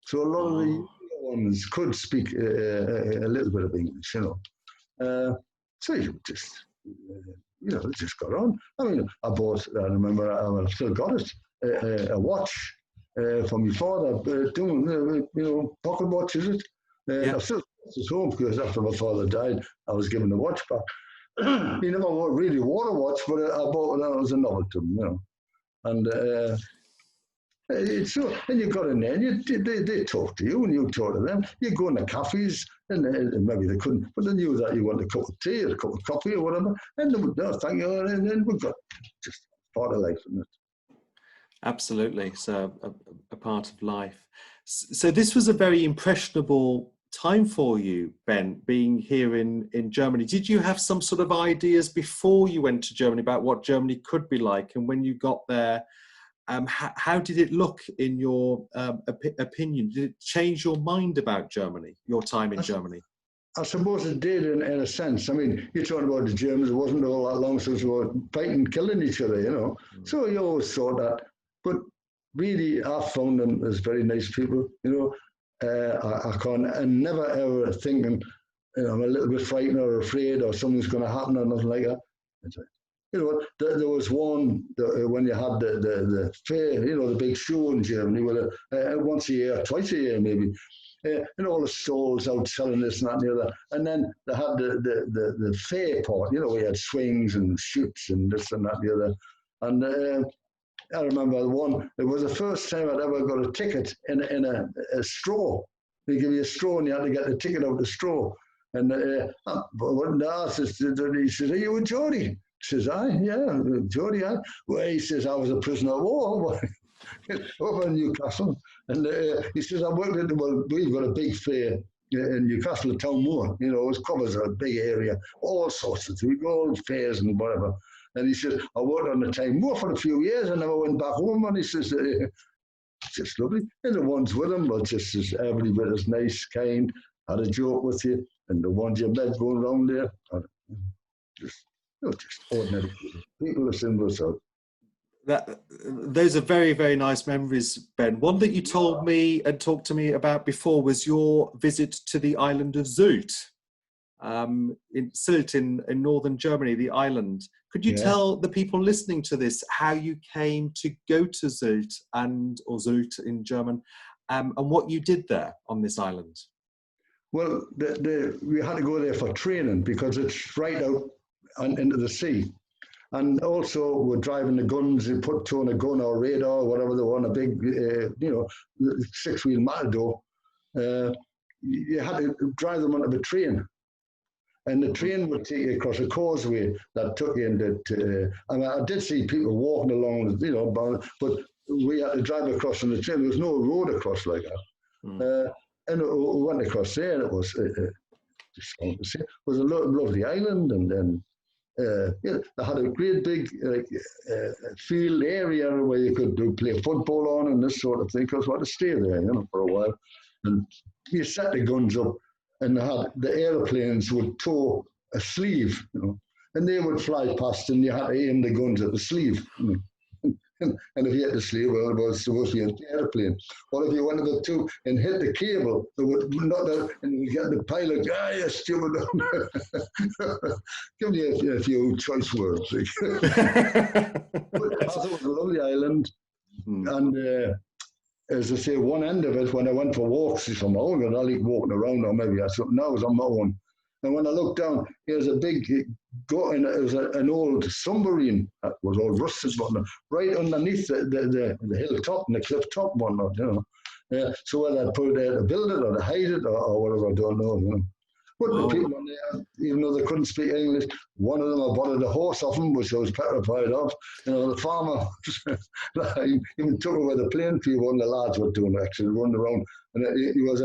So a lot of the younger ones could speak a little bit of English, you know. So you just, it just got on. I mean, I remember, I still got it, a watch from my father, doing, pocket watch, is it? I still got it at home because after my father died, I was given the watch back. He never really wore a watch, but I bought it as a novelty to him, you know. And and you got in there, and they talk to you, and you talk to them. You go in the cafes, and maybe they couldn't, but they knew that you want a cup of tea or a cup of coffee or whatever, and they would, no, thank you, and then we got just part of life, isn't it?
Absolutely, so a part of life. So this was a very impressionable time for you, Ben, being here in Germany. Did you have some sort of ideas before you went to Germany about what Germany could be like, and when you got there? How did it look in your opinion? Did it change your mind about Germany, your time in Germany?
I suppose it did in a sense. I mean, you're talking about the Germans, it wasn't all that long since we were fighting, killing each other, you know. So you always thought that. But really, I found them as very nice people, you know. I never ever thinking, I'm a little bit frightened or afraid or something's going to happen or nothing like that. You know, there was one when you had the fair, you know, the big show in Germany, once a year, twice a year maybe, and all the stalls out selling this and that and the other. And then they had the fair part, you know, we had swings and shoots and this and that and the other. And I remember it was the first time I'd ever got a ticket in a straw. They give you a straw and you had to get the ticket out of the straw. And when they asked, he says, "Are you a Geordie?" Says, yeah, Geordie, Well, he says, I was a prisoner of war over in Newcastle. And he says, we've got a big fair in Newcastle, Town Moor. You know, it covers a big area, all sorts of things, all fairs and whatever. And he says, I worked on the Town Moor for a few years. I never went back home. And he says, it's just lovely. And the ones with him were just every bit as nice, kind, had a joke with you. And the ones you met going around there, just ordinary people are symbols of.
Those are very, very nice memories, Ben. One that you told me and talked to me about before was your visit to the island of Sylt, in Sylt in northern Germany, the island. Could you tell the people listening to this how you came to go to Sylt, or Sylt in German, and what you did there on this island?
Well, we had to go there for training because it's right out into the sea. And also we're driving the guns, you put on a gun or radar, whatever they want, a big, 6-wheel Matador. You had to drive them onto the train. And the train would take you across a causeway that took you into, I did see people walking along, you know, but we had to drive across on the train. There was no road across like that. And we went across there, and it was it was a lovely island, and then they had a great big field area where you could play football on and this sort of thing. Because we had to stay there, you know, for a while. And you set the guns up, and the airplanes would tow a sleeve, you know, and they would fly past, and you had to aim the guns at the sleeve. You know. And if you hit the sleeve, well, it was supposed to be an airplane. Or if you went to the two and hit the cable, they would not, and you get the pilot, you stupid. Give me a few choice words. But I thought it was a lovely island. And as I say, one end of it, when I went for walks, on my own, and I like walking around, or maybe I was on my own. And when I looked down, there's a big, it was an old submarine that was all rusted, right underneath the hilltop and the cliff top and whatnot, you know. So whether I put it there to build it or to hide it or whatever, I don't know, you know. But the people on there, even though they couldn't speak English, one of them, I bought a horse off him, which I was petrified of. You know, the farmer even took over the plane for one of the lads were doing actually, running around. And he was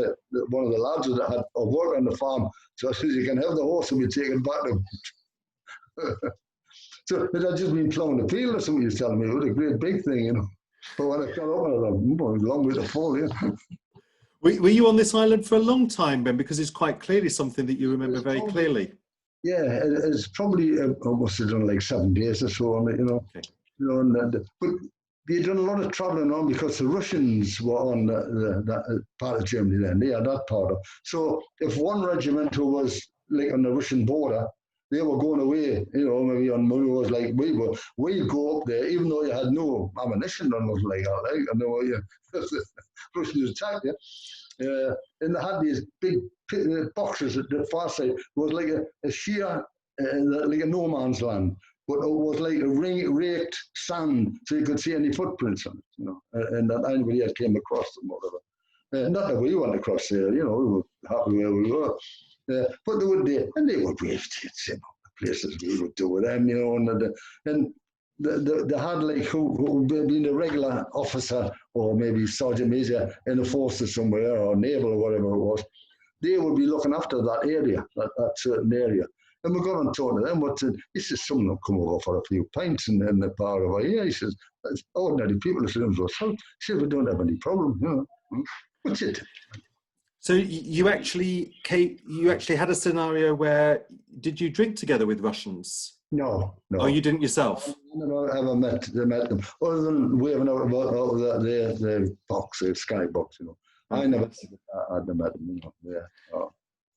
one of the lads that had worked on the farm. So I said, you can have the horse and we take it back to him. So it had just been plowing the field or something. He was telling me it was a great big thing, you know. But when I got up, I was like, a long way to fall, yeah.
Were you on this island for a long time, Ben? Because it's quite clearly something that you remember very clearly.
Yeah, it's probably I must have done like 7 days or so on it, you know.
Okay.
You know, but they done a lot of travelling on because the Russians were on that part of Germany then. They had that part of. So if one regiment who was like on the Russian border, they were going away, you know, maybe on Monday was like we'd go up there, even though you had no ammunition or nothing like that, like, I know you Russians attacked you. And they had these big boxes at the far side. It was like a sheer, like a no man's land, but it was like a raked sand, so you could see any footprints on it, you know, and that anybody else came across them or whatever. Not that we went across there, you know, we were happy where we were. But they would and they would wave tits, you know, the places we would do with them, you know, and they had like who been a regular officer or maybe sergeant major in the forces somewhere or naval or whatever it was. They would be looking after that area, that certain area. And we got on talking to them. He says, someone will come over for a few pints in the bar over here. He says, it's ordinary people who sit in for he says, we don't have any problem, you know. What's it?
So you actually had a scenario where, did you drink together with Russians?
No.
Oh, you didn't yourself?
I never ever met them, other than waving out about their box, their skybox, you know. I never had them met them, you know. Yeah. Oh.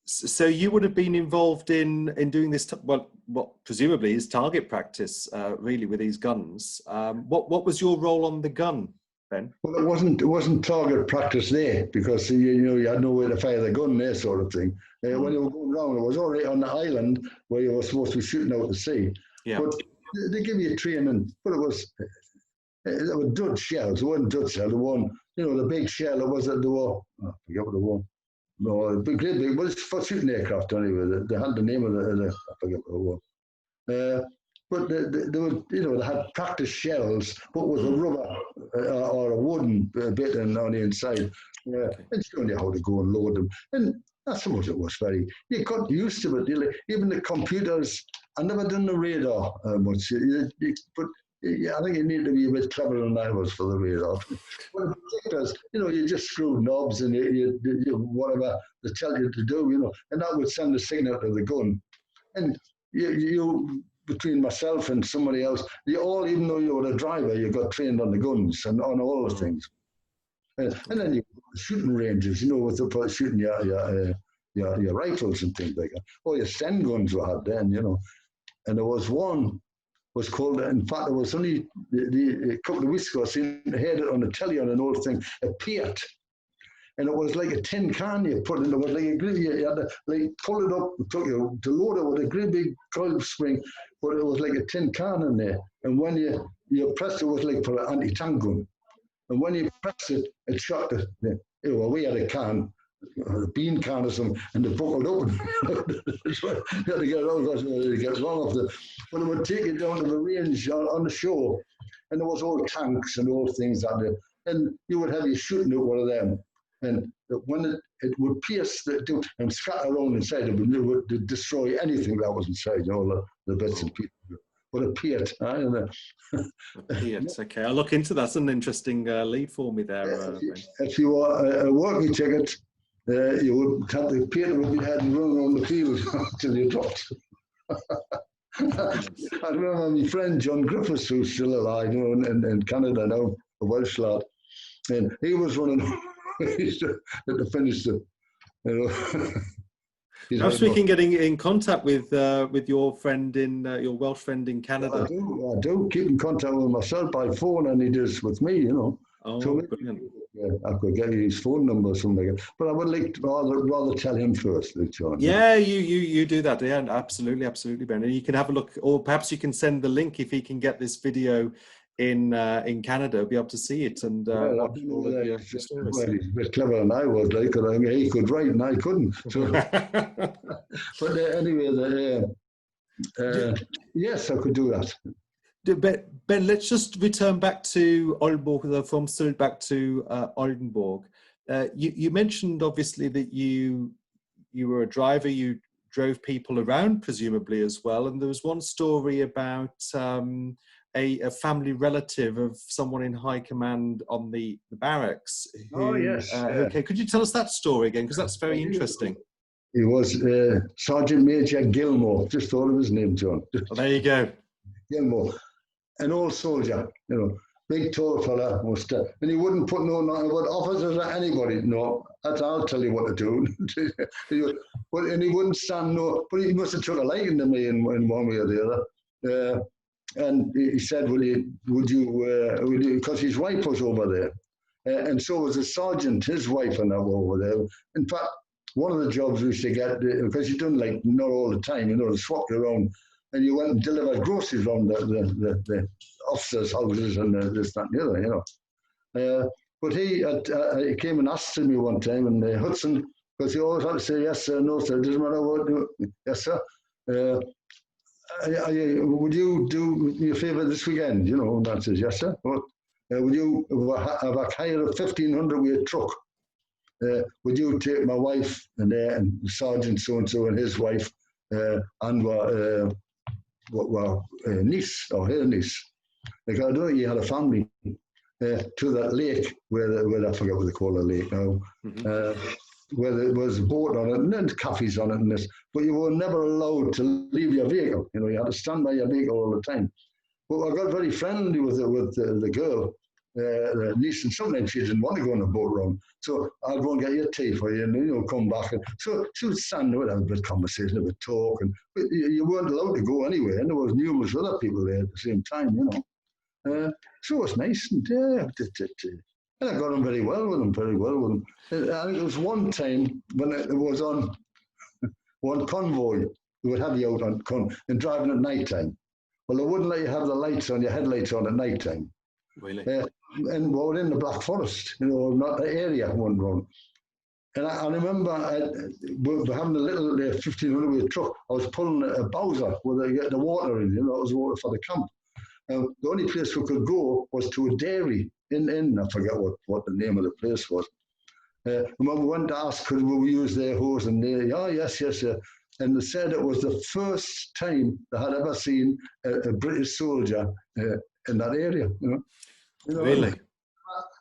So you would have been involved in doing this, what presumably is target practice, really, with these guns. What was your role on the gun, Ben?
Well, it wasn't target practice there because you had nowhere to fire the gun there, sort of thing. When you were going around, it was already on the island where you were supposed to be shooting out to sea. Yeah. But they give you training, but it was Dutch shells. It wasn't Dutch shell. The one, you know, the big shell. It was at the war. I forget what the one. No, the great big. Well, it's for shooting aircraft anyway. They had the name of the I forget what it was. But they were, you know, they had practice shells, but with a rubber or a wooden bit on the inside. And showing you how to go and load them. And I suppose it was you got used to it. Even the computers, I never done the radar much. But I think you need to be a bit cleverer than I was for the radar. But the projectors, you know, you just screw knobs and you whatever they tell you to do, you know, and that would send a signal to the gun. And you between myself and somebody else, even though you were a driver, you got trained on the guns and on all the things. And then you shooting ranges, you know, with the shooting your rifles and things like that. Or your Sten guns we had then, you know. And there was one was called, in fact, it was only a couple of weeks ago, I seen heard it on the telly on an old thing, a Piat. And it was like a tin can you put in. It was like a great, you had to like pull it up, took you to load it with a great big coil spring, but it was like a tin can in there. And when you pressed it, was like for an anti-tank gun. And when you pressed it, it shot we had a can, a bean can or something, and they buckled up. You had to get it out because it gets wrong off but it would take it down to the range on the shore. And there was all tanks and all things out there. And you would have you shooting at one of them. And when it would pierce and scatter around inside, it would destroy anything that was inside, you know, the bits and pieces. But a Piat,
okay. I'll look into that. That's an interesting lead for me there.
If you were a working ticket, you would have the Piat with your head and run around the field until you dropped. I remember my friend John Griffiths, who's still alive, you know, in Canada now, a Welsh lad, and he was running. He used to finish the, you know.
Perhaps we can get in contact with your friend your Welsh friend in Canada.
I do keep in contact with myself by phone, and he does with me, you know.
Oh,
so
brilliant.
I could get you his phone number or something like that. But I would like to rather tell him first, John.
Yeah, you do that. Yeah, absolutely, Ben. And you can have a look, or perhaps you can send the link if he can get this video in Canada, be able to see it and watch all of your stories.
Well, he's a bit cleverer than I was. Like, he could write and I couldn't. So, but anyway, yes, I could do that.
Ben, let's just return back to Oldenburg, from Sylt back to Oldenburg. You mentioned obviously that you were a driver. You drove people around, presumably as well. And there was one story about a family relative of someone in high command on the barracks. Who,
Oh, yes.
okay, could you tell us that story again? Because that's very interesting.
He was Sergeant Major Gilmore. Just thought of his name, John.
Well, there you go.
Gilmore. An old soldier, you know, big tall fella, and he wouldn't put no officers or anybody. No, I'll tell you what to do. And he wouldn't stand no, but he must have took a liking to me in one way or the other. And he said, would you, because his wife was over there, and so was the sergeant, his wife, and that were over there. In fact, one of the jobs we used to get, because you done like not all the time, you know, to swap you around, and you went and delivered groceries around the officers' houses and this, that, and the other, you know. But he came and asked me one time, and Hudson, because he always had to say yes sir, no sir, it doesn't matter what, yes sir. Would you do me a favour this weekend? You know, and I says, yes sir. But, would you have a hire a 1,500 weight truck? Would you take my wife and Sergeant so-and-so and his wife and niece or her niece? Like, I don't know, he had a family to that lake where I forget what they call the lake now, where there was a boat on it and then cafes on it and this, but you were never allowed to leave your vehicle. You know, you had to stand by your vehicle all the time. But I got very friendly with the girl, the niece, and sometimes she didn't want to go on a boat run. So I'd go and get your tea for you and, you know, come back. And so she would stand there and have a bit of conversation, a bit of talk. But you weren't allowed to go anywhere. And there was numerous other people there at the same time, you know. So it was nice. And and I got on very well with them, I think it was one time when it was on one convoy, they would have you out on and driving at night time. Well, they wouldn't let you have the lights on, your headlights on at night time.
Really?
And we were in the Black Forest, you know, not the area one run. And I remember having a little 1,500 weight truck. I was pulling a Bowser where they get the water in, you know, it was water for the camp. The only place we could go was to a dairy in I forget what the name of the place was. And when we went to ask, could we use their hose, and they, oh, yes. And they said it was the first time they had ever seen a British soldier in that area, you know.
Really?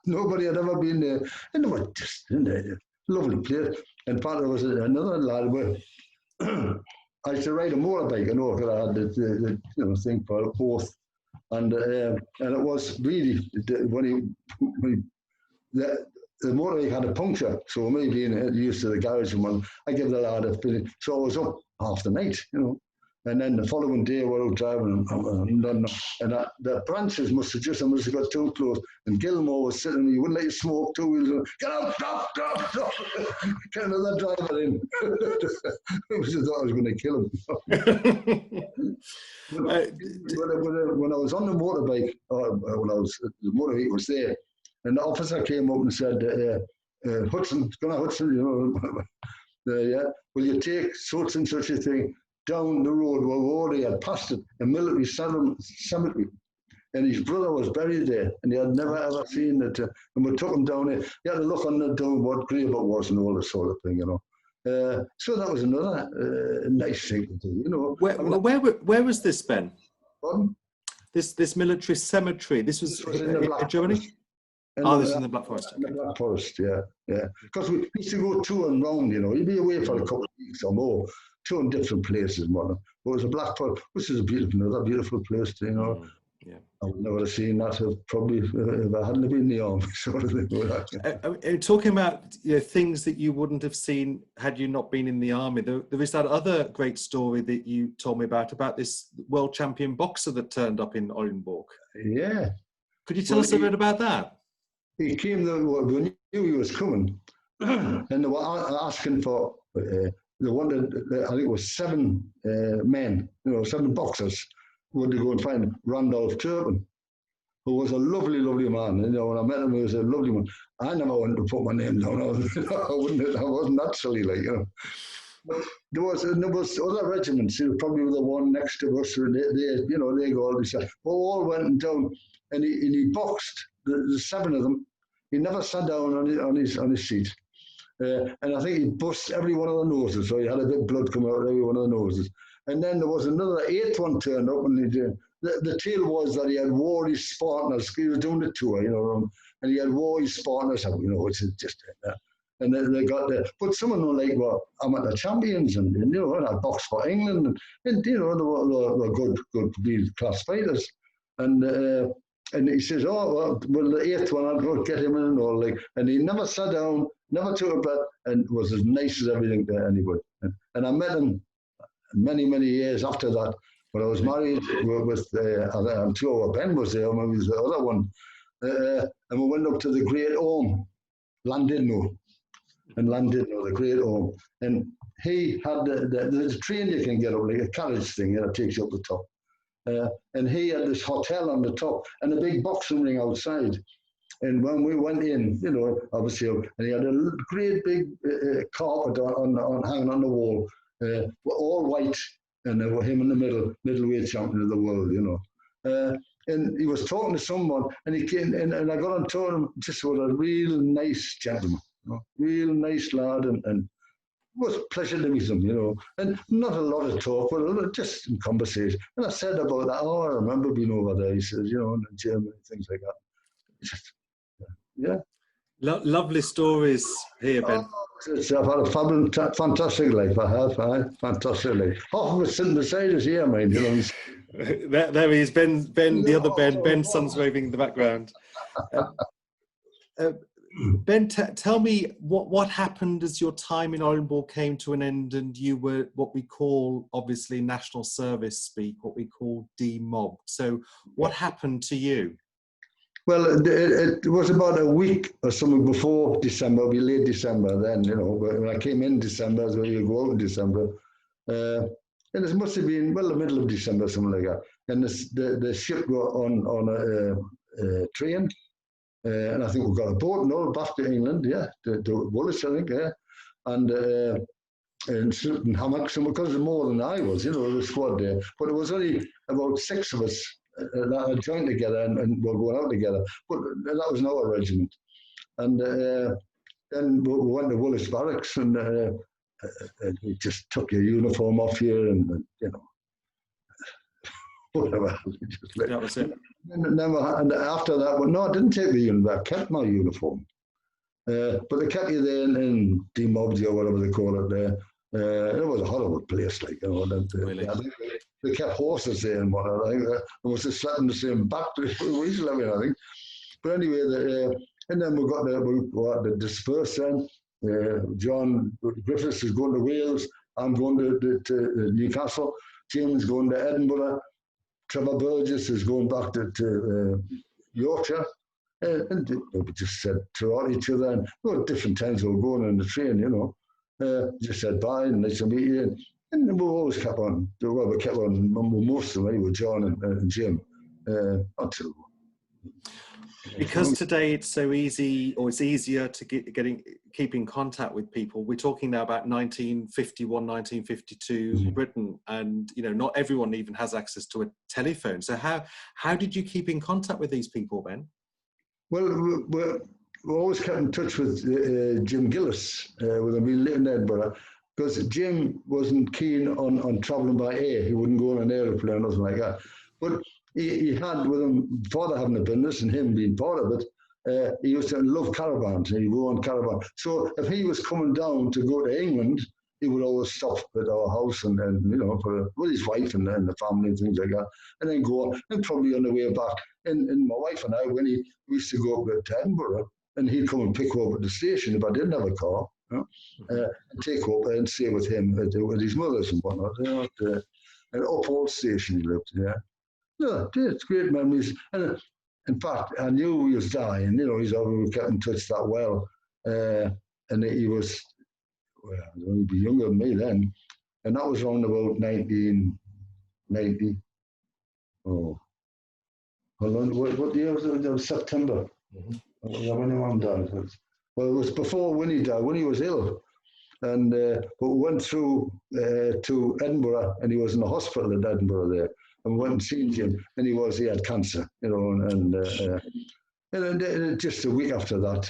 Nobody had ever been there. And they were just in there, lovely place. And part of it was another lad where I used to ride a motorbike, you know, because I had the thing for both. And it was really, when the motorbike had a puncture, so me being used to the garage and one, I gave the lad a finish. So I was up half the night, you know. And then the following day, we were out driving, and the branches must have got too close. And Gilmore was sitting, he wouldn't let you smoke too. He was going, get out, stop. Get another driver in. I just thought I was going to kill him. When I was on the motorbike, the motorbike was there, and the officer came up and said, Hudson, you know, will you take such and such a thing down the road where we already had passed it, a military cemetery, and his brother was buried there, and he had never ever seen it. And we took him down there. He had to look on the down what grave it was and all this sort of thing, you know. So that was another nice thing to do, you know.
Where was this, Ben?
Pardon?
This military cemetery. This was in Germany. This is in the Black Forest.
In the Black Forest, yeah. Because we used to go to and round, you know. You'd be away for a couple of weeks or more, to in different places and whatnot. But it was a Black Forest, which is another beautiful place, you know.
Yeah.
I would never have seen that probably if I hadn't been in the army, sort of thing.
Talking about things that you wouldn't have seen had you not been in the army, there is that other great story that you told me about this world champion boxer that turned up in Oldenburg.
Yeah.
Could you tell us a bit about that?
He came there, we knew he was coming, and they were asking for, they wanted, I think it was 7 men, you know, 7 boxers, wanted to go and find Randolph Turpin, who was a lovely, lovely man. You know, when I met him, he was a lovely man. I never wanted to put my name down. I wasn't that silly, like, you know. But there was other regiments, probably the one next to us, they go all this. We all went down, and he boxed the 7 of them. He never sat down on his seat. And I think he bust every one of the noses, so he had a bit of blood coming out of every one of the noses. And then there was another eighth one turned up, and the tale was that he had wore his partners. He was doing the tour, and he had wore his partners out, which is just and they got there. But some of them like were amateur champions, and had boxed for England, and they were good class fighters. And he says, well, the eighth one, I'll go get him in and all. And he never sat down, never took a breath, and was as nice as everything to anybody. And I met him many, many years after that. When I was married with, I'm sure Ben was there, maybe was the other one. And we went up to the Great Orme, Llandudno, the Great Orme. And he had the train you can get up, like a carriage thing, that takes you up the top. And he had this hotel on the top and a big boxing ring outside. And when we went in, obviously, and he had a great big carpet on hanging on the wall, all white, and there were him in the middleweight champion of the world, and he was talking to someone, and he came, and I got on to him, just was a real nice gentleman, real nice lad, and it was a pleasure to meet him, and not a lot of talk, but just in conversation. And I said about that, I remember being over there, he says, in Germany, things like that. Just, yeah.
Lovely stories here, Ben.
I've had a fantastic life. Fantastic life. Half of it's sitting beside us here, mind.
There he is, Ben, the other Ben. Ben's son's waving in the background. Ben, tell me what happened as your time in Oldenburg came to an end, and you were what we call, obviously, national service speak, what we call demobbed. So, what happened to you?
Well, it was about a week or something before December, it'll be late December then, but when I came in December, so you go out in December, and it must have been, the middle of December, something like that, and the ship got on a train, and I think we got a boat and all back to England, to Woolwich, I think, and certain hammocks, and because of more than I was, the squad there, but it was only about 6 of us that had joined together and were going out together, but that was our regiment. And then we went to Woolwich Barracks, and you just took your uniform off you, and whatever.
That was it.
And after that, no, I didn't take the uniform. I kept my uniform, but they kept you there in demobbed you or whatever they call it there. It was a horrible place, really? They kept horses there and whatnot. I think it was just slept in the same back we used to live in, I think. But anyway, and then we got to disperse then. John Griffiths is going to Wales. I'm going to Newcastle. Jim's going to Edinburgh. Trevor Burgess is going back to Yorkshire. And we just said to each other, and different times we were going on the train, just said bye and nice to meet you. And we always kept on. Well, we kept on most of them with John and Jim until.
Because today it's so easy, or it's easier to keep in contact with people. We're talking now about 1951, 1952 Britain, and not everyone even has access to a telephone. So how did you keep in contact with these people, Ben?
Well, we always kept in touch with Jim Gillis, with him. We lived in Edinburgh, because Jim wasn't keen on travelling by air. He wouldn't go on an aeroplane or nothing like that. But he had, with him, father having a business and him being part of it, he used to love caravans, and he'd go on caravan. So if he was coming down to go to England, he would always stop at our house and with his wife and the family and things like that, and then go on, and probably on the way back. And my wife and I, when we used to go up to Edinburgh, and he'd come and pick her up at the station if I didn't have a car, and take her up and stay with him with his mothers and whatnot. At Uphold Station he lived, it's great memories. And in fact, I knew he was dying, he's always kept in touch that well. And he was, he would be younger than me then. And that was around about 1990. Oh, hold on, what year was it? It was September. When your mum died. Well, it was before Winnie died. Winnie was ill. And but we went through to Edinburgh, and he was in the hospital in Edinburgh there. And we went and seen him, and he had cancer, and And then just a week after that,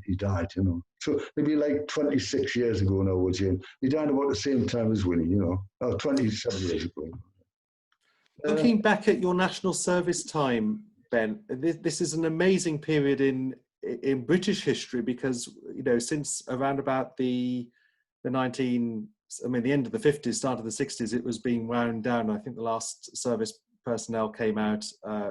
he died, you know. So maybe like 26 years ago now, was he? He died about the same time as Winnie, you know, 27 years ago.
Looking back at your national service time, Ben, this is an amazing period in British history because, you know, since around about the end of the 50s, start of the 60s, it was being wound down. I think the last service personnel came out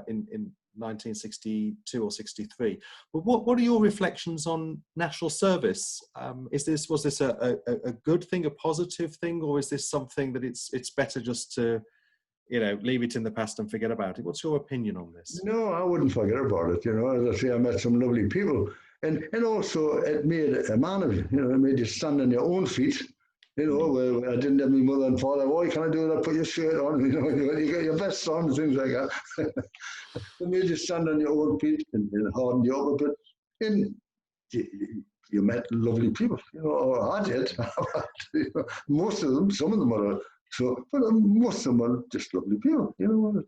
in 1962 or 63. But what are your reflections on national service? Was this a good thing, a positive thing, or is this something that it's better just to, you know, leave it in the past and forget about it? What's your opinion on this?
No, I wouldn't forget about it. You know, as I say, I met some lovely people, and also it made a man of you. You know, it made you stand on your own feet. You know, where I didn't have my mother and father. Why can I do that? Put your shirt on. You know, you got your vest on, things like that. It made you stand on your own feet and hardened you up a bit. And you met lovely people. You know, or I did. You know, most of them, some of them are. So, but most of them are just lovely people. You know,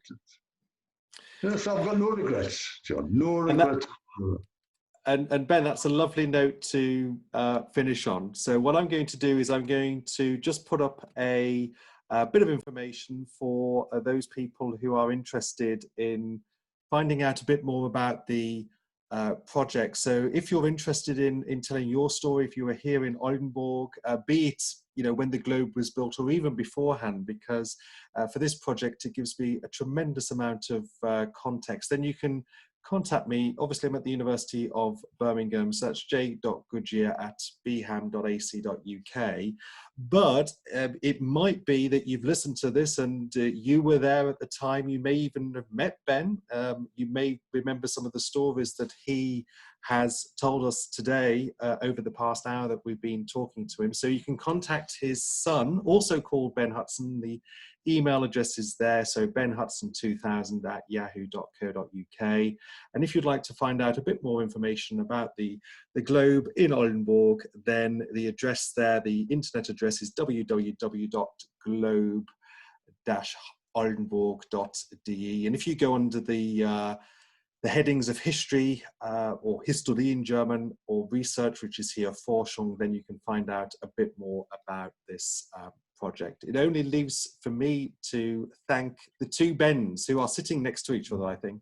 so I've got no regrets, John. No regrets.
And Ben, that's a lovely note to finish on. So what I'm going to do is I'm going to just put up a bit of information for those people who are interested in finding out a bit more about the project. So if you're interested in telling your story, if you were here in Oldenburg, be it, you know, when the Globe was built or even beforehand, because for this project, it gives me a tremendous amount of context. Then you can contact me. Obviously, I'm at the University of Birmingham. Search j.goodyear@bham.ac.uk. But it might be that you've listened to this and you were there at the time. You may even have met Ben. You may remember some of the stories that he has told us today over the past hour that we've been talking to him. So you can contact his son, also called Ben Hudson. The email address is there, so benhudson2000@yahoo.co.uk. And if you'd like to find out a bit more information about the Globe in Oldenburg, then the address there, the internet address is www.globe-oldenburg.de. And if you go under the headings of history or Historie in German, or research, which is here, Forschung, then you can find out a bit more about this project. It only leaves for me to thank the two Bens who are sitting next to each other, I think,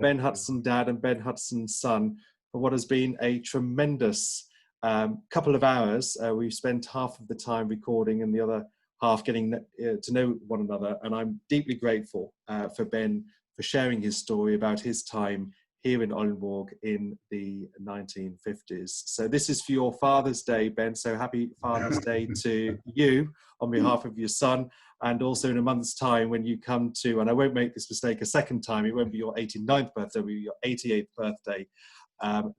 Ben Hudson dad and Ben Hudson son, for what has been a tremendous couple of hours. We've spent half of the time recording and the other half getting to know one another, and I'm deeply grateful for Ben for sharing his story about his time here in Oldenburg in the 1950s. So this is for your Father's Day, Ben. So happy Father's Day to you on behalf of your son. And also in a month's time when you come to, and I won't make this mistake a second time, it won't be your 89th birthday, it'll be your 88th birthday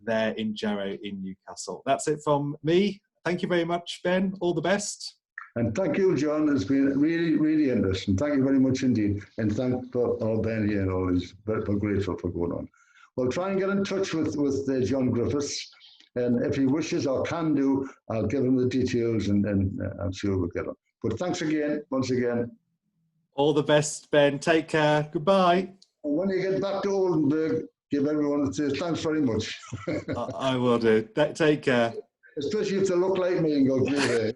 there in Jarrow in Newcastle. That's it from me. Thank you very much, Ben. All the best.
And thank you, John. It's been really, really interesting. Thank you very much indeed. And thank for all Ben here and all. He's very grateful for going on. Well, try and get in touch with John Griffiths. And if he wishes or can do, I'll give him the details and I'm sure we'll get on. But thanks again, once again.
All the best, Ben. Take care. Goodbye.
And when you get back to Oldenburg, give everyone a thanks very much.
I will do. Take care.
Especially if they look like me and go through there.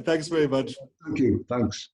Thanks very much.
Thank you. Thanks.